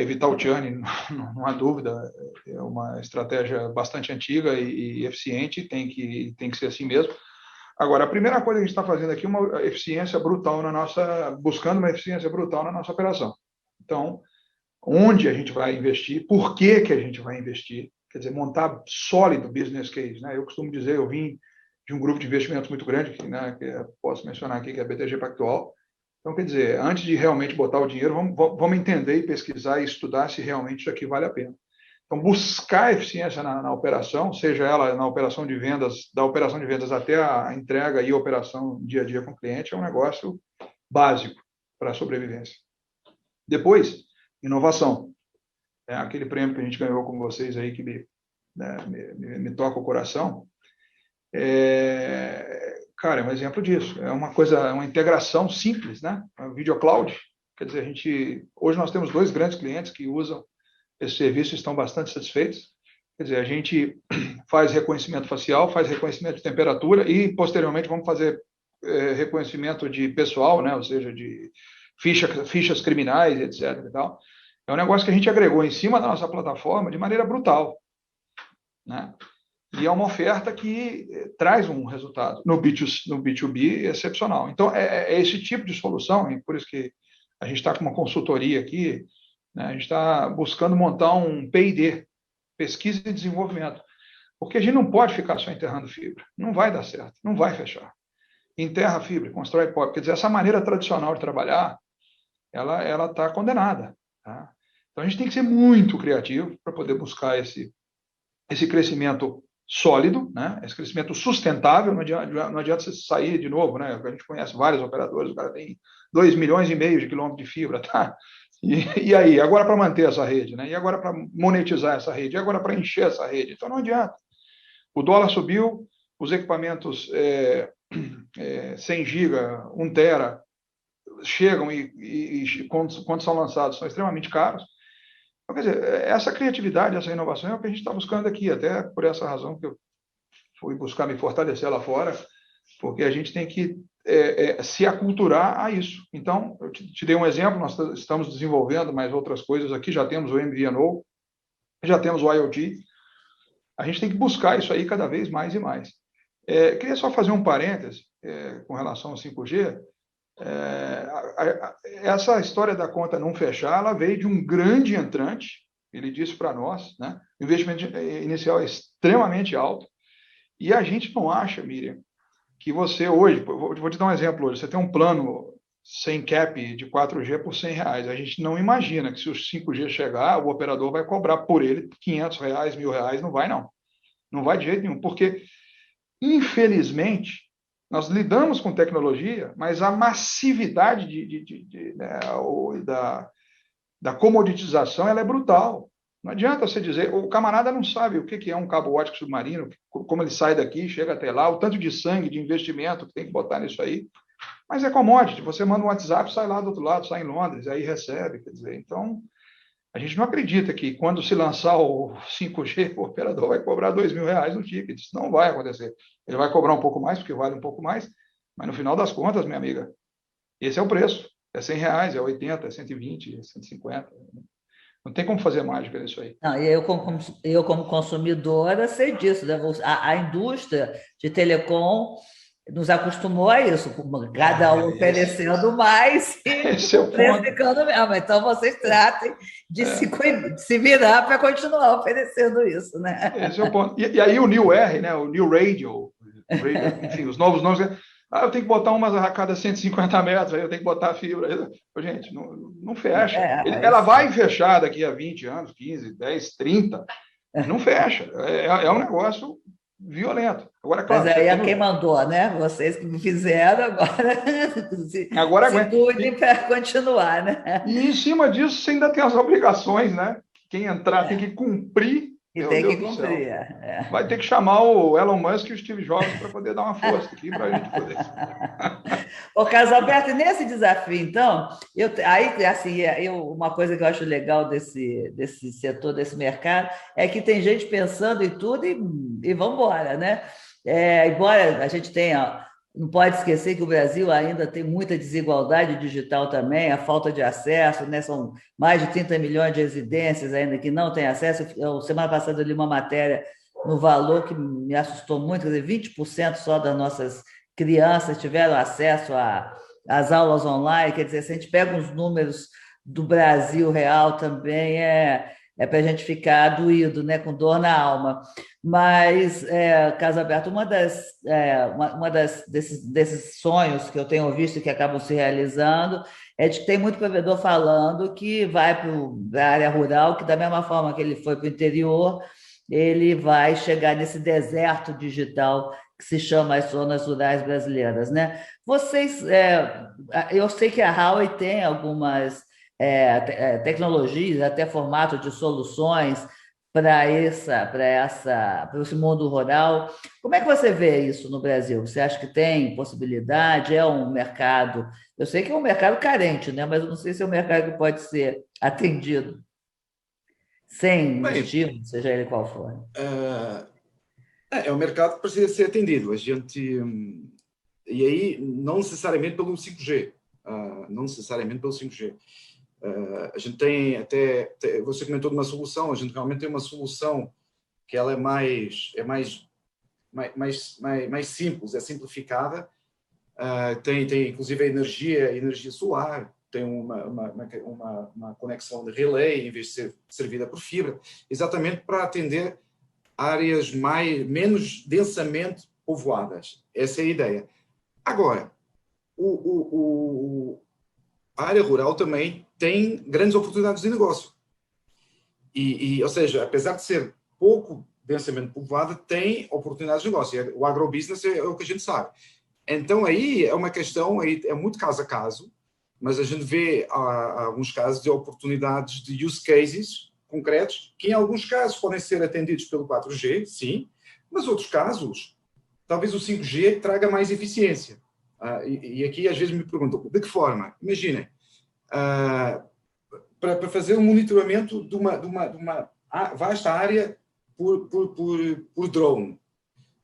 evitar o churn, não há dúvida, é uma estratégia bastante antiga e eficiente, tem que ser assim mesmo. Agora, a primeira coisa que a gente está fazendo aqui é uma eficiência brutal buscando uma eficiência brutal na nossa operação. Então, onde a gente vai investir, por que a gente vai investir, quer dizer, montar sólido business case, né? Eu costumo dizer, eu vim de um grupo de investimentos muito grande, né, que posso mencionar aqui, que é a BTG Pactual. Então, quer dizer, antes de realmente botar o dinheiro, vamos entender e pesquisar e estudar se realmente isso aqui vale a pena. Então, buscar eficiência na operação, seja ela na operação de vendas, da operação de vendas até a entrega e operação dia a dia com o cliente, é um negócio básico para a sobrevivência. Depois, inovação. É aquele prêmio que a gente ganhou com vocês aí que me toca o coração. Cara, é um exemplo disso. É uma integração simples, né? A Video Cloud. Quer dizer, hoje nós temos 2 grandes clientes que usam esse serviço e estão bastante satisfeitos. Quer dizer, a gente faz reconhecimento facial, faz reconhecimento de temperatura e, posteriormente, vamos fazer reconhecimento de pessoal, né? Ou seja, de fichas criminais, etc. E tal. É um negócio que a gente agregou em cima da nossa plataforma de maneira brutal, né? E é uma oferta que traz um resultado no B2B excepcional. Então, é esse tipo de solução, e por isso que a gente está com uma consultoria aqui, né? A gente está buscando montar um P&D, pesquisa e desenvolvimento, porque a gente não pode ficar só enterrando fibra, não vai dar certo, não vai fechar. Enterra fibra, constrói pobre, quer dizer, essa maneira tradicional de trabalhar, ela está condenada, tá? Então, a gente tem que ser muito criativo para poder buscar esse crescimento sólido, né? Esse crescimento sustentável. Não adianta você sair de novo, né? A gente conhece vários operadores, o cara tem 2,5 milhões de quilômetros de fibra, tá? E aí? Agora para manter essa rede, né? E agora para monetizar essa rede? E agora para encher essa rede? Então não adianta. O dólar subiu, os equipamentos 100 GB, 1 tera, chegam e quando são lançados são extremamente caros. Então, quer dizer, essa criatividade, essa inovação é o que a gente está buscando aqui, até por essa razão que eu fui buscar me fortalecer lá fora, porque a gente tem que se aculturar a isso. Então, eu te dei um exemplo, nós estamos desenvolvendo mais outras coisas aqui, já temos o MVNO, já temos o IoT, a gente tem que buscar isso aí cada vez mais e mais. Queria só fazer um parêntese com relação ao 5G. Essa história da conta não fechar, ela veio de um grande entrante, ele disse para nós, né? O investimento inicial é extremamente alto, e a gente não acha, Miriam, que você hoje, vou te dar um exemplo hoje, você tem um plano sem cap de 4G por R$100, a gente não imagina que se o 5G chegar, o operador vai cobrar por ele R$500, R$1.000, não vai de jeito nenhum, porque, infelizmente, nós lidamos com tecnologia, mas a massividade da comoditização ela é brutal. Não adianta você dizer, o camarada não sabe o que é um cabo óptico submarino, como ele sai daqui, chega até lá, o tanto de sangue, de investimento que tem que botar nisso aí. Mas é commodity, você manda um WhatsApp, sai lá do outro lado, sai em Londres, aí recebe, quer dizer, então a gente não acredita que quando se lançar o 5G, o operador vai cobrar R$2.000 no ticket. Isso não vai acontecer. Ele vai cobrar um pouco mais, porque vale um pouco mais, mas no final das contas, minha amiga, esse é o preço. É R$100, é 80, é 120, é 150. Não tem como fazer mágica nisso aí. Não, e eu, como consumidora, sei disso, né? A indústria de telecom nos acostumou a isso, cada um oferecendo mais e o preço ficando mesmo. Então, vocês tratem de se virar para continuar oferecendo isso, né? Esse é o ponto. E aí o New R, né? O New Radio, enfim, os novos nomes. Eu tenho que botar umas a cada 150 metros, aí eu tenho que botar a fibra. Gente, não fecha. Ela vai fechar daqui a 20 anos, 15, 10, 30. Não fecha. É um negócio violento. Agora, claro, mas aí é quem mandou, né? Vocês que me fizeram, agora se cuidem para continuar, né? E em cima disso, você ainda tem as obrigações, né? Quem entrar tem que cumprir. E tem que cumprir. Vai ter que chamar o Elon Musk e o Steve Jobs para poder dar uma força aqui para a gente poder. Ô, Carlos Alberto, nesse desafio, então, uma coisa que eu acho legal desse setor, desse mercado, é que tem gente pensando em tudo e vamos embora, né? Embora a gente tenha não pode esquecer que o Brasil ainda tem muita desigualdade digital também, a falta de acesso, né? São mais de 30 milhões de residências ainda que não têm acesso. Semana passada eu li uma matéria no Valor que me assustou muito, quer dizer, 20% só das nossas crianças tiveram acesso às aulas online, quer dizer, se a gente pega os números do Brasil real também, é para a gente ficar doído, né, com dor na alma. Mas, Caso Aberto, desses sonhos que eu tenho visto que acabam se realizando é de que tem muito provedor falando que vai para a área rural, que da mesma forma que ele foi para o interior, ele vai chegar nesse deserto digital que se chama as zonas rurais brasileiras, né? Eu sei que a Huawei tem algumas tecnologias, até formato de soluções para esse mundo rural. Como é que você vê isso no Brasil? Você acha que tem possibilidade? É um mercado? Eu sei que é um mercado carente, né? Mas eu não sei se é um mercado que pode ser atendido sem estímulo, seja ele qual for. É um mercado que precisa ser atendido. E aí, não necessariamente pelo 5G. Não necessariamente pelo 5G. A gente tem você comentou de uma solução, a gente realmente tem uma solução que ela é mais simples, é simplificada, tem inclusive a energia solar, tem uma conexão de relay em vez de ser servida por fibra, exatamente para atender áreas menos densamente povoadas. Essa é a ideia. Agora, a área rural também tem grandes oportunidades de negócio. Ou seja, apesar de ser pouco densamente povoada, tem oportunidades de negócio. O agrobusiness é o que a gente sabe. Então, aí é uma questão, é muito caso a caso, mas a gente vê alguns casos de oportunidades de use cases concretos, que em alguns casos podem ser atendidos pelo 4G, sim, mas outros casos, talvez o 5G traga mais eficiência. E aqui às vezes me perguntam, de que forma? Imaginem, para fazer um monitoramento de uma vasta área por drone.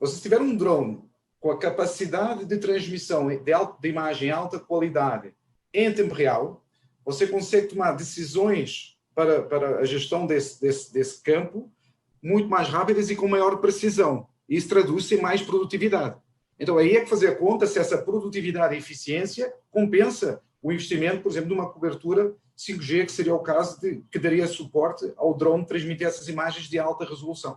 Se tiver um drone com a capacidade de transmissão de imagem em alta qualidade em tempo real, você consegue tomar decisões para a gestão desse campo muito mais rápidas e com maior precisão. Isso traduz-se em mais produtividade. Então, aí é que fazer a conta se essa produtividade e eficiência compensa o investimento, por exemplo, de uma cobertura 5G, que seria o caso que daria suporte ao drone transmitir essas imagens de alta resolução.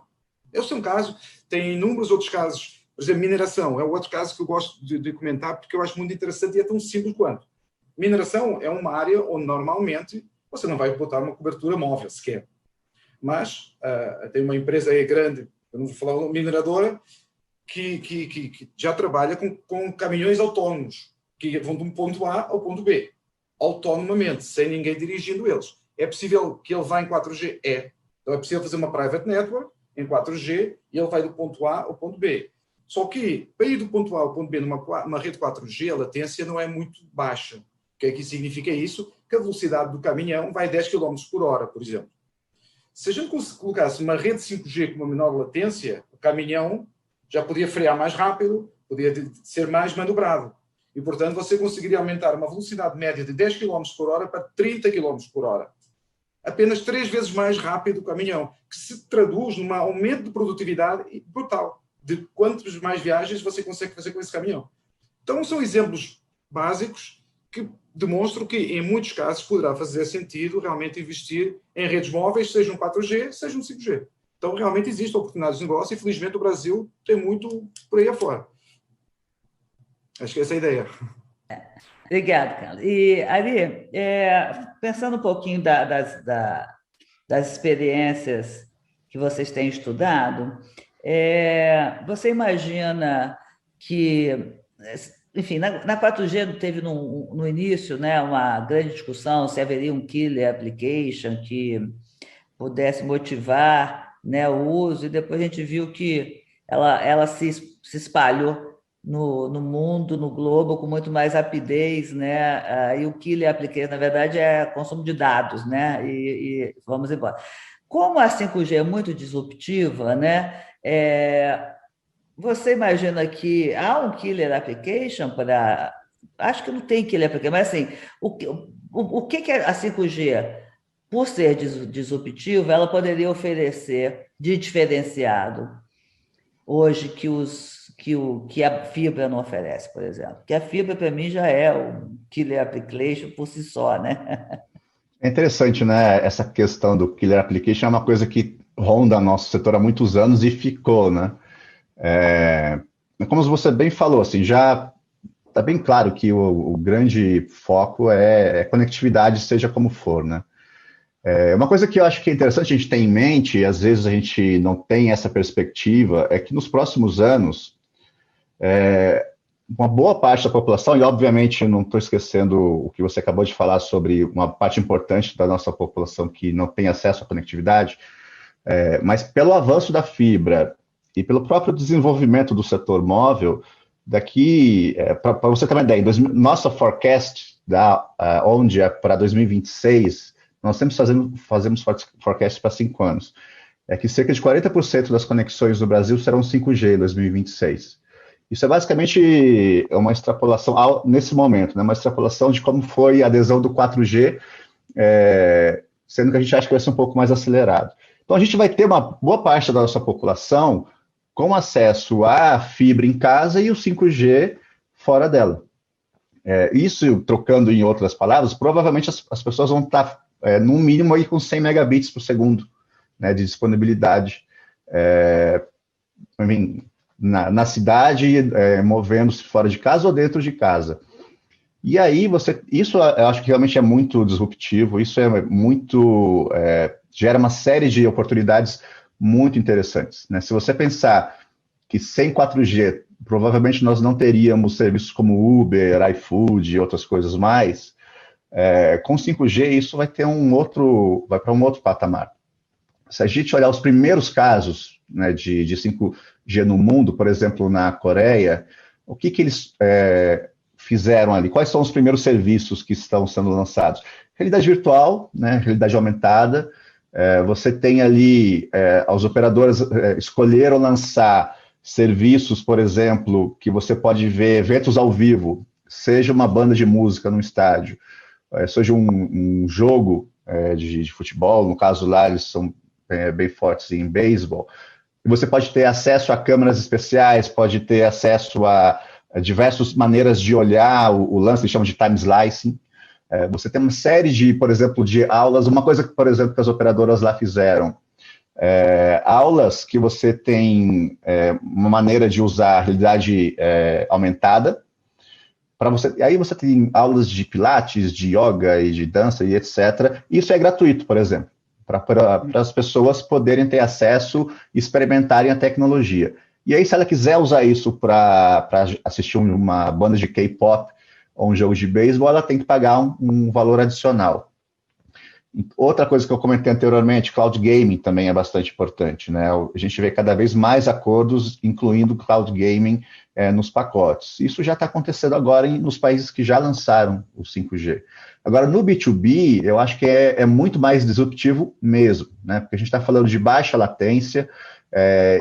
Esse é um caso, tem inúmeros outros casos. Por exemplo, mineração é outro caso que eu gosto de comentar, porque eu acho muito interessante e é tão simples quanto. Mineração é uma área onde, normalmente, você não vai botar uma cobertura móvel sequer. Mas tem uma empresa aí grande, eu não vou falar uma mineradora, que já trabalha com caminhões autónomos, que vão de um ponto A ao ponto B, autonomamente, sem ninguém dirigindo eles. É possível que ele vá em 4G? Então é possível fazer uma private network em 4G e ele vai do ponto A ao ponto B. Só que, para ir do ponto A ao ponto B numa rede 4G, a latência não é muito baixa. O que é que significa isso? Que a velocidade do caminhão vai 10 km por hora, por exemplo. Se a gente colocasse uma rede 5G com uma menor latência, o caminhão já podia frear mais rápido, podia ser mais manobrado. E, portanto, você conseguiria aumentar uma velocidade média de 10 km por hora para 30 km por hora. Apenas 3 vezes mais rápido o caminhão, que se traduz num aumento de produtividade brutal, de quantas mais viagens você consegue fazer com esse caminhão. Então, são exemplos básicos que demonstram que, em muitos casos, poderá fazer sentido realmente investir em redes móveis, seja um 4G, seja um 5G. Então, realmente existem oportunidades de negócio e, felizmente, o Brasil tem muito por aí afora. Acho que essa é a ideia. Obrigada, Carlos. E, Ari, pensando um pouquinho das experiências que vocês têm estudado, você imagina que, enfim, na 4G teve no início, né, uma grande discussão se haveria um killer application que pudesse motivar, né, o uso, e depois a gente viu que ela se espalhou no mundo, no globo, com muito mais rapidez, né? E o killer application, na verdade, é consumo de dados, né? E vamos embora. Como a 5G é muito disruptiva, né? Você imagina que há um killer application para... Acho que não tem killer application, mas assim, o que é a 5G? Por ser disruptiva, ela poderia oferecer de diferenciado hoje que a fibra não oferece, por exemplo. Que a fibra, para mim, já é um killer application por si só, né? É interessante, né? Essa questão do killer application é uma coisa que ronda nosso setor há muitos anos e ficou, né? Como você bem falou, assim, já está bem claro que o grande foco é conectividade, seja como for, né? Uma coisa que eu acho que é interessante a gente ter em mente, e às vezes a gente não tem essa perspectiva, é que nos próximos anos, uma boa parte da população, e obviamente eu não estou esquecendo o que você acabou de falar sobre uma parte importante da nossa população que não tem acesso à conectividade, mas pelo avanço da fibra e pelo próprio desenvolvimento do setor móvel, daqui, para você ter uma ideia, nossa forecast, onde é para 2026, nós sempre fazemos forecast para 5 anos, é que cerca de 40% das conexões no Brasil serão 5G em 2026. Isso é basicamente uma extrapolação, nesse momento, né, uma extrapolação de como foi a adesão do 4G, sendo que a gente acha que vai ser um pouco mais acelerado. Então, a gente vai ter uma boa parte da nossa população com acesso à fibra em casa e o 5G fora dela. Isso, trocando em outras palavras, provavelmente as pessoas vão estar, no mínimo, aí com 100 megabits por segundo, né, de disponibilidade. Na cidade, movendo-se fora de casa ou dentro de casa. E aí, isso eu acho que realmente é muito disruptivo, isso gera uma série de oportunidades muito interessantes, né? Se você pensar que sem 4G, provavelmente nós não teríamos serviços como Uber, iFood e outras coisas mais, com 5G isso vai para um outro patamar. Se a gente olhar os primeiros casos, né, de 5G no mundo, por exemplo, na Coreia, o que eles fizeram ali? Quais são os primeiros serviços que estão sendo lançados? Realidade virtual, né, realidade aumentada. Você tem ali, as operadoras escolheram lançar serviços, por exemplo, que você pode ver eventos ao vivo, seja uma banda de música num estádio, seja um jogo de futebol, no caso lá eles são bem fortes em beisebol. Você pode ter acesso a câmeras especiais, pode ter acesso a diversas maneiras de olhar o lance, que chamam de time slicing. Você tem uma série de, por exemplo, de aulas, uma coisa que, por exemplo, que as operadoras lá fizeram, aulas que você tem uma maneira de usar a realidade aumentada, aí você tem aulas de pilates, de yoga e de dança e etc. Isso é gratuito, por exemplo, para as pessoas poderem ter acesso e experimentarem a tecnologia. E aí, se ela quiser usar isso para assistir uma banda de K-pop ou um jogo de beisebol, ela tem que pagar um valor adicional. Outra coisa que eu comentei anteriormente, cloud gaming também é bastante importante, né? A gente vê cada vez mais acordos incluindo cloud gaming nos pacotes. Isso já está acontecendo agora nos países que já lançaram o 5G. Agora, no B2B, eu acho que é muito mais disruptivo mesmo, né? Porque a gente está falando de baixa latência,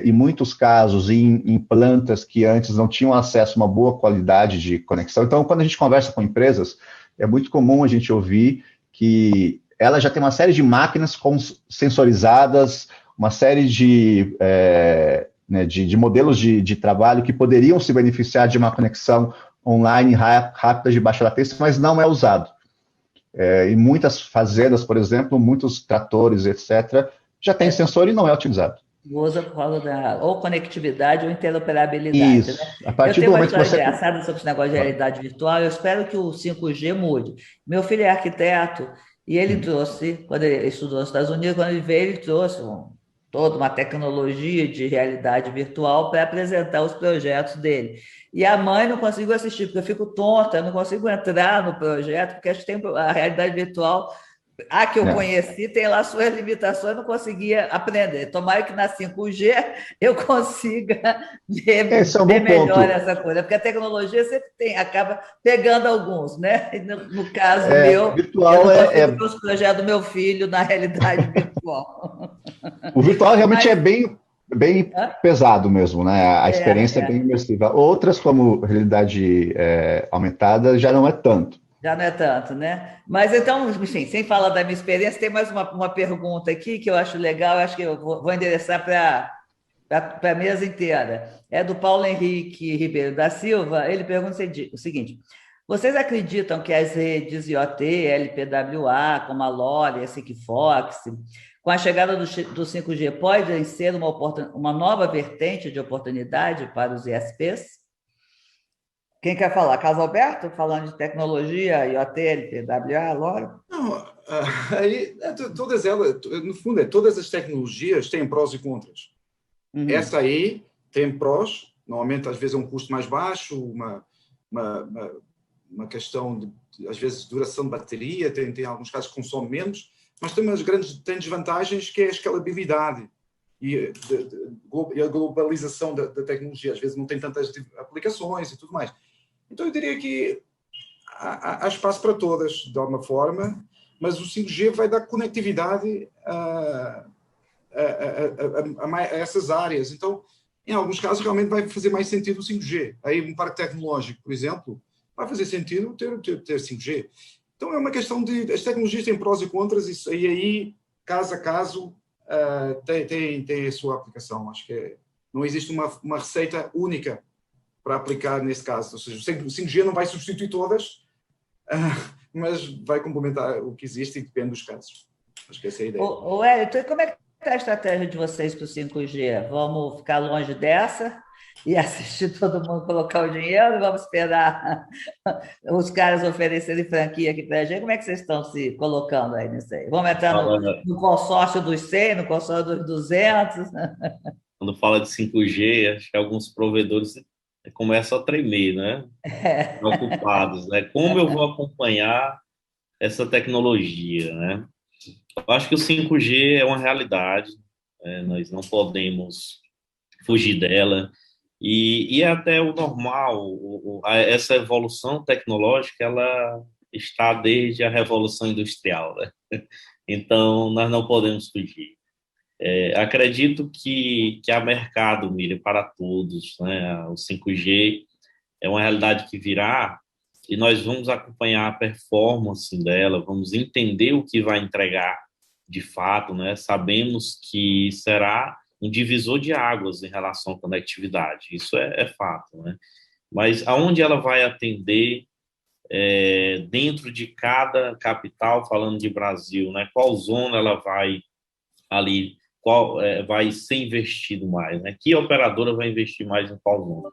em muitos casos, em plantas que antes não tinham acesso a uma boa qualidade de conexão. Então, quando a gente conversa com empresas, é muito comum a gente ouvir que ela já tem uma série de máquinas sensorizadas, uma série de modelos de trabalho que poderiam se beneficiar de uma conexão online rápida de baixa latência, mas não é usado. Em muitas fazendas, por exemplo, muitos tratores, etc., já tem sensor e não é utilizado. Usa por causa da ou conectividade ou interoperabilidade. Isso. Né? A partir eu tenho do uma momento história que você... engraçada sobre esse negócio de realidade virtual. Eu espero que o 5G mude. Meu filho é arquiteto e ele trouxe, quando ele estudou nos Estados Unidos, quando ele veio, ele trouxe toda uma tecnologia de realidade virtual para apresentar os projetos dele. E a mãe não conseguiu assistir, porque eu fico tonta, eu não consigo entrar no projeto, porque acho que tem a realidade virtual... A que eu conheci tem lá suas limitações, não conseguia aprender. Tomara que na 5G eu consiga ver melhor essa coisa, porque a tecnologia sempre acaba pegando alguns, né? No caso meu, virtual eu não consigo ver os projetos do meu filho na realidade virtual. O virtual realmente é bem pesado mesmo, né? A experiência é bem imersiva. Outras, como realidade aumentada, já não é tanto. Já não é tanto, né? Mas então, enfim, sem falar da minha experiência, tem mais uma pergunta aqui que eu acho legal, eu acho que eu vou endereçar para a mesa inteira. É do Paulo Henrique Ribeiro da Silva. Ele pergunta o seguinte: vocês acreditam que as redes IoT, LPWA, como a LoRa, a Sigfox, com a chegada do 5G, podem ser uma nova vertente de oportunidade para os ISPs? Quem quer falar? Carlos Alberto, falando de tecnologia, IoT, LPWA, LoRa? Não, aí, todas elas, no fundo, todas as tecnologias têm prós e contras. Uhum. Essa aí tem prós, normalmente às vezes é um custo mais baixo, uma questão de, às vezes, duração de bateria, tem alguns casos que consome menos, mas tem desvantagens que é a escalabilidade e a globalização da tecnologia. Às vezes não tem tantas aplicações e tudo mais. Então eu diria que há espaço para todas, de alguma forma, mas o 5G vai dar conectividade a essas áreas. Então, em alguns casos, realmente vai fazer mais sentido o 5G. Aí, um parque tecnológico, por exemplo, vai fazer sentido ter 5G. Então, é uma questão de... As tecnologias têm prós e contras, e aí, caso a caso, tem a sua aplicação. Acho que não existe uma receita única para aplicar nesse caso. Ou seja, o 5G não vai substituir todas, mas vai complementar o que existe e depende dos casos. Acho que essa é a ideia. Wellington, como é que está a estratégia de vocês para o 5G? Vamos ficar longe dessa e assistir todo mundo colocar o dinheiro? Vamos esperar os caras oferecerem franquia aqui para a gente? Como é que vocês estão se colocando aí nisso aí? Vamos entrar no consórcio dos 100, no consórcio dos 200? Quando fala de 5G, acho que alguns provedores começam a tremer, né? Preocupados, né? Como eu vou acompanhar essa tecnologia, né? Eu acho que o 5G é uma realidade, nós não podemos fugir dela, e é até o normal, essa evolução tecnológica, ela está desde a Revolução Industrial, né? Então, nós não podemos fugir. Acredito que há mercado, Miriam, para todos, né? O 5G é uma realidade que virá, e nós vamos acompanhar a performance dela, vamos entender o que vai entregar de fato, né? Sabemos que será um divisor de águas em relação à conectividade, isso é fato, né? Mas aonde ela vai atender, dentro de cada capital, falando de Brasil, né? Qual zona ela vai ali, qual vai ser investido mais, né? Que operadora vai investir mais em qual zona?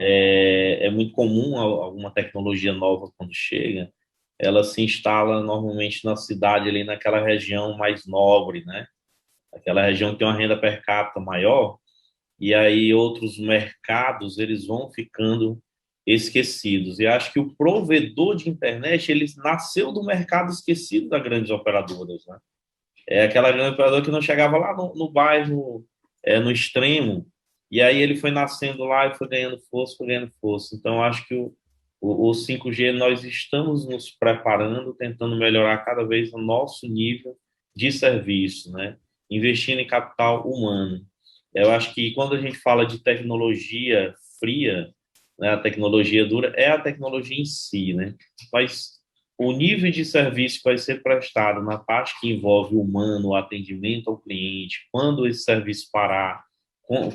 É muito comum alguma tecnologia nova, quando chega, ela se instala normalmente na cidade, ali naquela região mais nobre, né? Aquela região que tem uma renda per capita maior, e aí outros mercados, eles vão ficando esquecidos. E acho que o provedor de internet, ele nasceu do mercado esquecido das grandes operadoras, né? É aquela grande operadora que não chegava lá no bairro, no extremo, e aí ele foi nascendo lá e foi ganhando força, foi ganhando força. Então, acho que o 5G, nós estamos nos preparando, tentando melhorar cada vez o nosso nível de serviço, né? Investindo em capital humano. Eu acho que quando a gente fala de tecnologia fria, né, a tecnologia dura, é a tecnologia em si, né? Mas o nível de serviço que vai ser prestado na parte que envolve o humano, o atendimento ao cliente, quando esse serviço parar,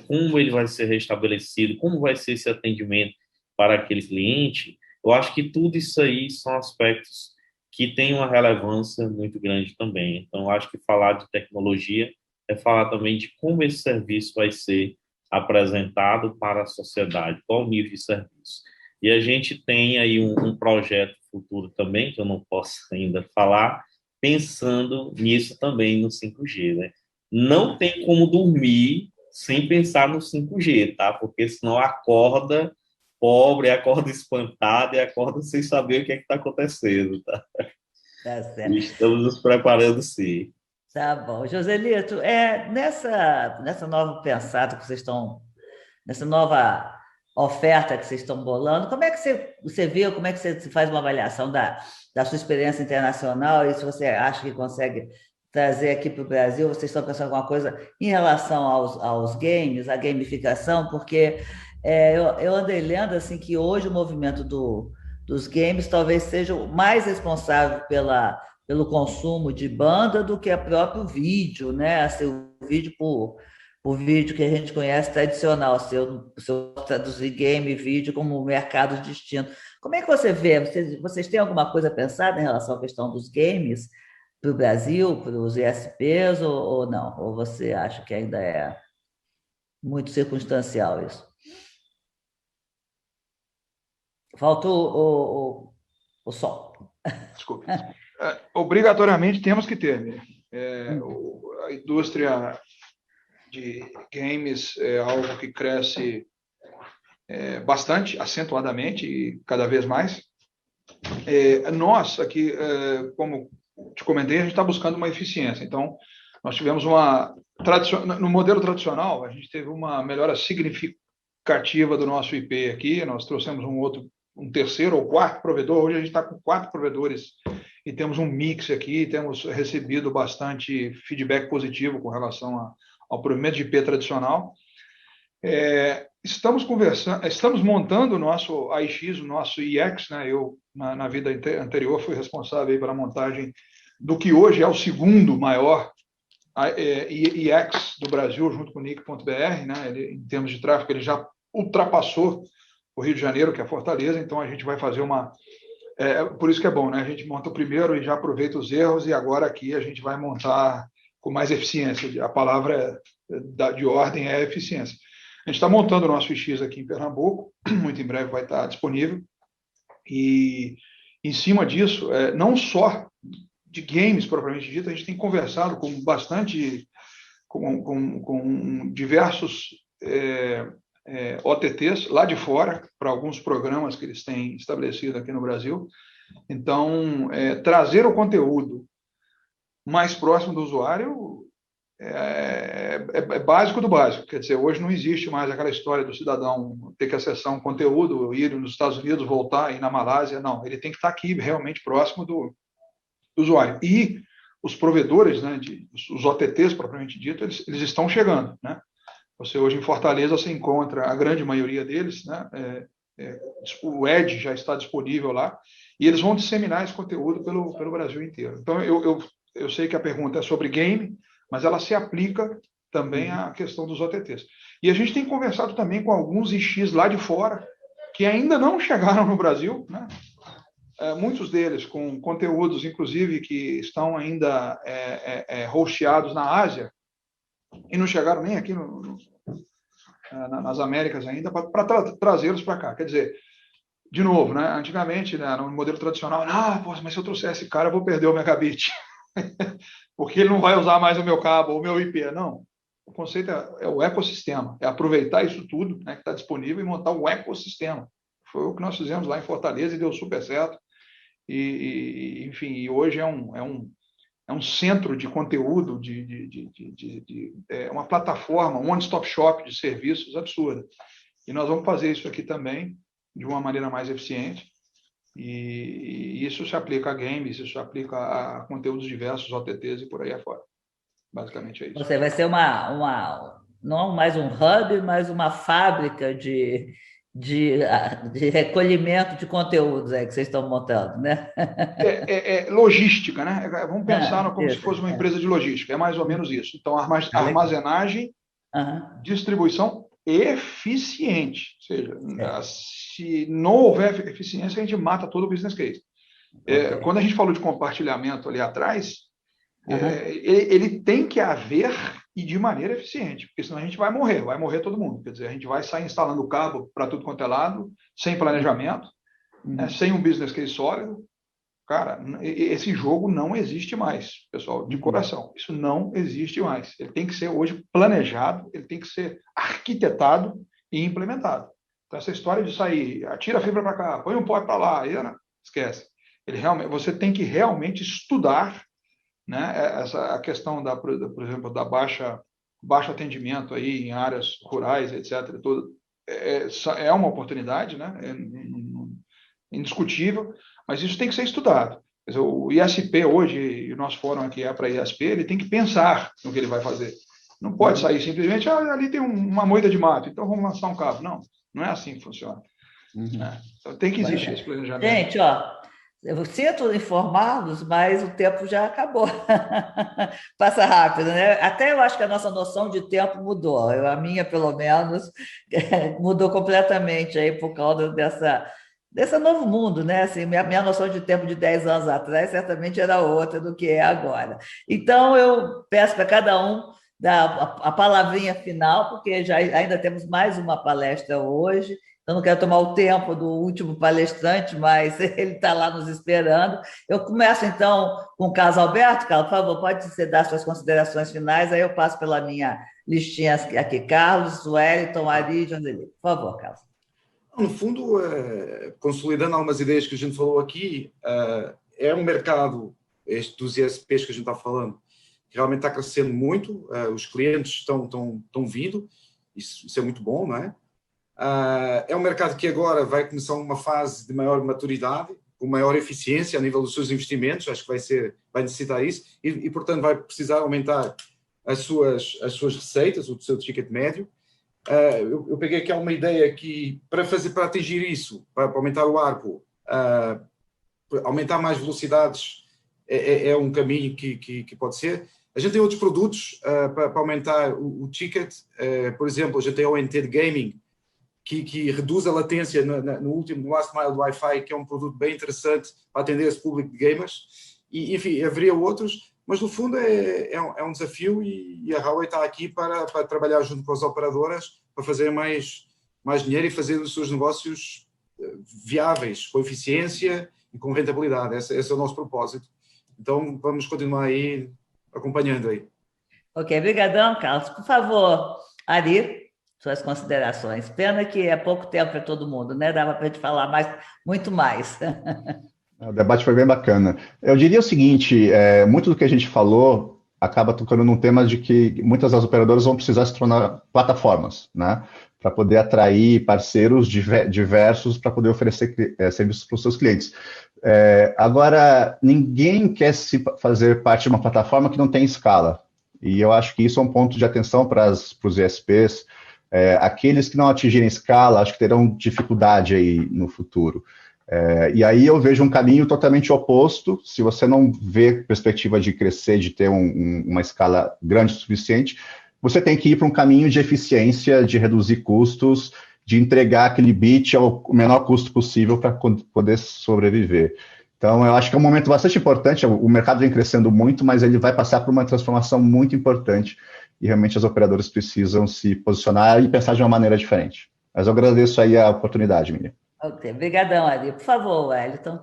como ele vai ser restabelecido, como vai ser esse atendimento para aquele cliente, eu acho que tudo isso aí são aspectos que têm uma relevância muito grande também. Então, eu acho que falar de tecnologia é falar também de como esse serviço vai ser apresentado para a sociedade, qual o nível de serviço. E a gente tem aí um projeto futuro também, que eu não posso ainda falar, pensando nisso também no 5G, né? Não tem como dormir sem pensar no 5G, tá? Porque senão acorda pobre, acorda espantado e acorda sem saber o que é que está acontecendo, tá? Tá certo. Estamos nos preparando, sim. Tá bom. Joselito, nessa nova pensada que vocês estão, nessa nova oferta que vocês estão bolando, como é que você vê, como é que você faz uma avaliação da sua experiência internacional e se você acha que consegue trazer aqui para o Brasil? Vocês estão pensando em alguma coisa em relação aos games, à gamificação? Porque eu andei lendo assim, que hoje o movimento dos games talvez seja o mais responsável pelo consumo de banda do que o próprio vídeo, né? Assim, o vídeo por vídeo que a gente conhece tradicional, se eu traduzir game e vídeo como mercados distintos. Como é que você vê? Vocês têm alguma coisa pensada em relação à questão dos games para o Brasil, para os ISPs, ou não? Ou você acha que ainda é muito circunstancial isso? Faltou o som. Desculpe. Obrigatoriamente temos que ter, Miriam. A indústria de games é algo que cresce bastante, acentuadamente e cada vez mais. Nós aqui, como te comentei, a gente está buscando uma eficiência. Então, nós tivemos no modelo tradicional, a gente teve uma melhora significativa do nosso IP aqui. Nós trouxemos um terceiro ou quarto provedor. Hoje a gente está com 4 provedores e temos um mix aqui. Temos recebido bastante feedback positivo com relação ao provimento de IP tradicional. Estamos montando o nosso AIX, o nosso IX, né? Eu, na vida anterior, fui responsável pela montagem do que hoje é o segundo maior IX do Brasil, junto com o NIC.br, né? Em termos de tráfego, ele já ultrapassou o Rio de Janeiro, que é Fortaleza. Então, a gente vai fazer por isso que é bom, né? A gente monta o primeiro e já aproveita os erros, e agora aqui a gente vai montar com mais eficiência. A palavra de ordem é eficiência. A gente está montando o nosso IX aqui em Pernambuco, muito em breve vai estar disponível, e em cima disso, não só de games propriamente dito, a gente tem conversado com diversos OTTs lá de fora, para alguns programas que eles têm estabelecido aqui no Brasil. Então, trazer o conteúdo mais próximo do usuário é básico do básico. Quer dizer, hoje não existe mais aquela história do cidadão ter que acessar um conteúdo, ir nos Estados Unidos, voltar, ir na Malásia. Não, ele tem que estar aqui realmente próximo do usuário. E os provedores, né, os OTTs propriamente dito, eles estão chegando, né? Você hoje em Fortaleza você encontra a grande maioria deles, né? O Edge já está disponível lá, e eles vão disseminar esse conteúdo pelo Brasil inteiro. Então, eu sei que a pergunta é sobre game, mas ela se aplica também à questão dos OTTs. E a gente tem conversado também com alguns IX lá de fora, que ainda não chegaram no Brasil, né? Muitos deles com conteúdos, inclusive, que estão ainda hosteados na Ásia, e não chegaram nem aqui nas Américas ainda, para trazê-los para cá. Quer dizer, de novo, né? Antigamente, né, no modelo tradicional, mas se eu trouxer esse cara, eu vou perder o megabit. Porque ele não vai usar mais o meu cabo, o meu IP. Não. O conceito é o ecossistema. É aproveitar isso tudo, né, que está disponível, e montar um ecossistema. Foi o que nós fizemos lá em Fortaleza e deu super certo. Enfim, hoje é um centro de conteúdo, uma plataforma, um one-stop shop de serviços absurda. E nós vamos fazer isso aqui também de uma maneira mais eficiente. E isso se aplica a games, isso se aplica a conteúdos diversos, OTTs e por aí afora. Basicamente é isso. Você vai ser não mais um hub, mas uma fábrica de recolhimento de conteúdos aí que vocês estão montando, né? Logística, né? Vamos pensar como se fosse uma empresa de logística. É mais ou menos isso. Então, armazenagem, distribuição eficiente. Ou seja, se não houver eficiência, a gente mata todo o business case. Okay. Quando a gente falou de compartilhamento ali atrás, ele tem que haver e de maneira eficiente, porque senão a gente vai morrer todo mundo. Quer dizer, a gente vai sair instalando cabo para tudo quanto é lado, sem planejamento, sem um business case sólido. Cara, esse jogo não existe mais, pessoal, de coração. Isso não existe mais. Ele tem que ser hoje planejado, ele tem que ser arquitetado e implementado. Então, essa história de sair, atira a fibra para cá, põe um pote para lá, esquece. Você tem que realmente estudar, né, a questão por exemplo, da baixo atendimento aí em áreas rurais, etc. É uma oportunidade, né, indiscutível, mas isso tem que ser estudado. Quer dizer, o ISP hoje, e o nosso fórum aqui é para ISP, ele tem que pensar no que ele vai fazer. Não pode sair simplesmente, ali tem uma moita de mato, então vamos lançar um cabo. Não, não é assim que funciona. Então tem que existir esse planejamento. Gente, eu sinto informar-los, mas o tempo já acabou. Passa rápido, né? Até eu acho que a nossa noção de tempo mudou. A minha, pelo menos, mudou completamente aí por causa desse novo mundo, né? Assim, minha noção de tempo de 10 anos atrás certamente era outra do que é agora. Então, eu peço para cada um dar a palavrinha final, porque ainda temos mais uma palestra hoje. Eu não quero tomar o tempo do último palestrante, mas ele está lá nos esperando. Eu começo, então, com o Carlos Alberto. Carlos, por favor, pode você dar suas considerações finais, aí eu passo pela minha listinha aqui. Carlos, Wellington, Ari e Joseli. Por favor, Carlos. No fundo, consolidando algumas ideias que a gente falou aqui, é um mercado, este dos ISPs que a gente está falando, que realmente está crescendo muito, os clientes estão vindo, isso é muito bom, não é? É um mercado que agora vai começar uma fase de maior maturidade, com maior eficiência a nível dos seus investimentos, acho que vai necessitar isso, e portanto vai precisar aumentar as suas receitas, o seu ticket médio. Eu peguei aqui uma ideia que, para atingir isso, para aumentar o ARPU, aumentar mais velocidades é um caminho que pode ser. A gente tem outros produtos para aumentar o ticket, por exemplo, a gente tem o ONT de Gaming, que reduz a latência no last mile do Wi-Fi, que é um produto bem interessante para atender esse público de gamers. E, enfim, haveria outros, mas no fundo é um desafio e a Huawei está aqui para trabalhar junto com as operadoras para fazer mais dinheiro e fazer os seus negócios viáveis, com eficiência e com rentabilidade. Esse é o nosso propósito. Então, vamos continuar aí acompanhando aí. Ok, obrigadão, Carlos. Por favor, Ari, suas considerações. Pena que é pouco tempo para todo mundo, né? Dava para a gente falar muito mais. O debate foi bem bacana. Eu diria o seguinte, muito do que a gente falou acaba tocando num tema de que muitas das operadoras vão precisar se tornar plataformas, né? Para poder atrair parceiros diversos para poder oferecer serviços para os seus clientes. Agora, ninguém quer se fazer parte de uma plataforma que não tem escala. E eu acho que isso é um ponto de atenção para os ISPs. Aqueles que não atingirem escala, acho que terão dificuldade aí no futuro. E aí eu vejo um caminho totalmente oposto. Se você não vê perspectiva de crescer, de ter uma escala grande o suficiente, você tem que ir para um caminho de eficiência, de reduzir custos, de entregar aquele bit ao menor custo possível para poder sobreviver. Então, eu acho que é um momento bastante importante. O mercado vem crescendo muito, mas ele vai passar por uma transformação muito importante e realmente as operadoras precisam se posicionar e pensar de uma maneira diferente. Mas eu agradeço aí a oportunidade, Miriam. Ok, obrigadão, Ari. Por favor, Wellington.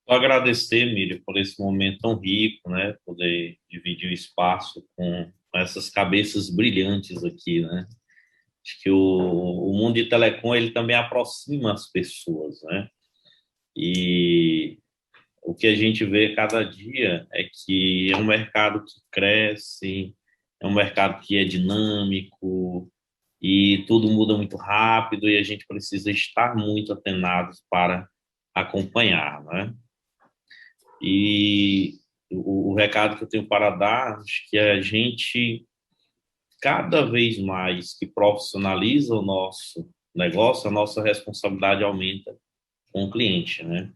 Vou agradecer, Miriam, por esse momento tão rico, né? Poder dividir o espaço com essas cabeças brilhantes aqui, né? Acho que o mundo de telecom, ele também aproxima as pessoas, né? E o que a gente vê cada dia é que é um mercado que cresce, é um mercado que é dinâmico e tudo muda muito rápido e a gente precisa estar muito atenados para acompanhar, né? E o recado que eu tenho para dar, acho que a gente, cada vez mais que profissionaliza o nosso negócio, a nossa responsabilidade aumenta com o cliente, né?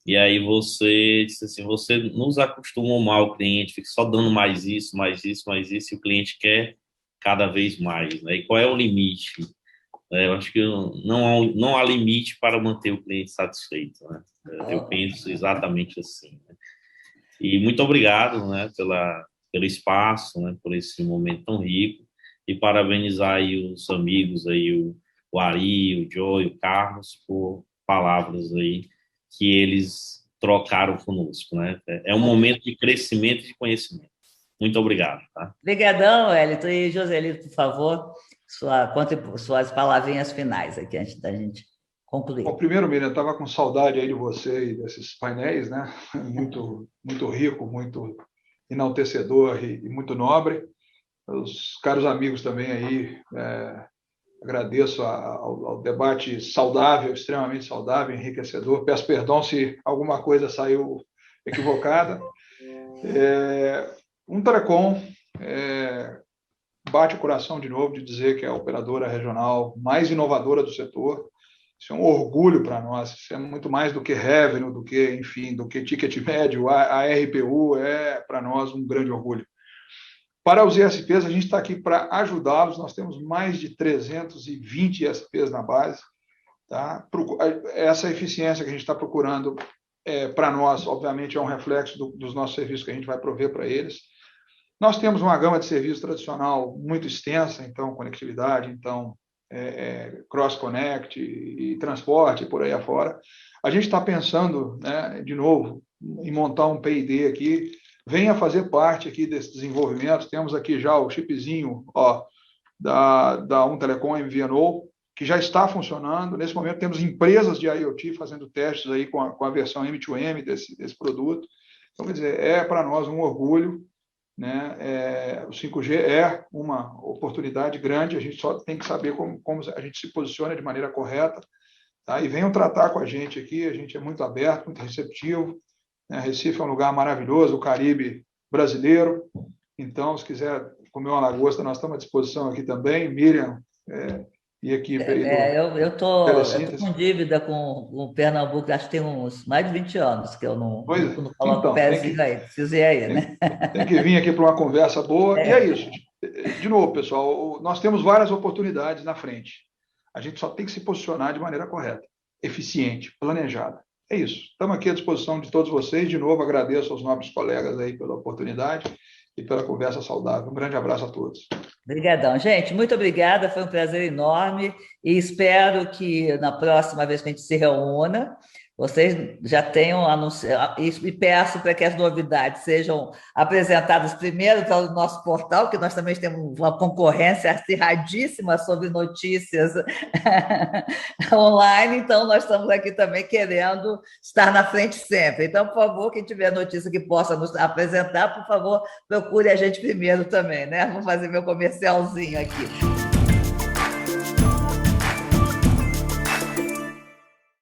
E aí você disse assim, você nos acostumou mal o cliente, fica só dando mais isso, e o cliente quer cada vez mais, né? E qual é o limite? Eu acho que não há limite para manter o cliente satisfeito, né? Eu penso exatamente assim, né? E muito obrigado, né, pelo espaço, né, por esse momento tão rico e parabenizar aí os amigos aí, o Ari, o Joe, o Carlos, por palavras aí que eles trocaram conosco, né? É um momento de crescimento e de conhecimento. Muito obrigado, tá? Obrigadão, Wellington. E Joselito, por favor, suas palavrinhas finais aqui, antes da gente concluir. Bom, primeiro, Miriam, eu estava com saudade aí de você e desses painéis, né? Muito, muito rico, muito enaltecedor e muito nobre. Os caros amigos também aí Agradeço ao debate saudável, extremamente saudável, enriquecedor. Peço perdão se alguma coisa saiu equivocada. Telecom bate o coração de novo de dizer que é a operadora regional mais inovadora do setor. Isso é um orgulho para nós. Isso é muito mais do que revenue, do que ticket médio. A RPU é, para nós, um grande orgulho. Para os ISPs, a gente está aqui para ajudá-los. Nós temos mais de 320 ISPs na base. Tá? Essa eficiência que a gente está procurando, para nós, obviamente, é um reflexo dos nossos serviços que a gente vai prover para eles. Nós temos uma gama de serviços tradicional muito extensa, então, conectividade, então, cross-connect e transporte, por aí afora. A gente está pensando, né, de novo, em montar um P&D aqui. Venha fazer parte aqui desse desenvolvimento. Temos aqui já o chipzinho da Telecom MVNO, que já está funcionando. Nesse momento, temos empresas de IoT fazendo testes aí com a versão M2M desse produto. Então, quer dizer, para nós um orgulho, né? O 5G é uma oportunidade grande, a gente só tem que saber como a gente se posiciona de maneira correta. Tá? E venham tratar com a gente aqui, a gente é muito aberto, muito receptivo. Recife é um lugar maravilhoso, o Caribe brasileiro. Então, se quiser comer uma lagosta, nós estamos à disposição aqui também. Miriam e equipe aí. Eu estou com dívida com o Pernambuco, acho que tem uns mais de 20 anos que eu não coloco o pezinho aí. Preciso ir aí, né? Tem que vir aqui para uma conversa boa. E é isso. De novo, pessoal, nós temos várias oportunidades na frente. A gente só tem que se posicionar de maneira correta, eficiente, planejada. É isso. Estamos aqui à disposição de todos vocês. De novo, agradeço aos nobres colegas aí pela oportunidade e pela conversa saudável. Um grande abraço a todos. Obrigadão, gente. Muito obrigada. Foi um prazer enorme e espero que na próxima vez que a gente se reúna, vocês já tenham anunciado, e peço para que as novidades sejam apresentadas primeiro para o nosso portal, que nós também temos uma concorrência acirradíssima sobre notícias online, então nós estamos aqui também querendo estar na frente sempre. Então, por favor, quem tiver notícia que possa nos apresentar, por favor, procure a gente primeiro também, né? Vou fazer meu comercialzinho aqui.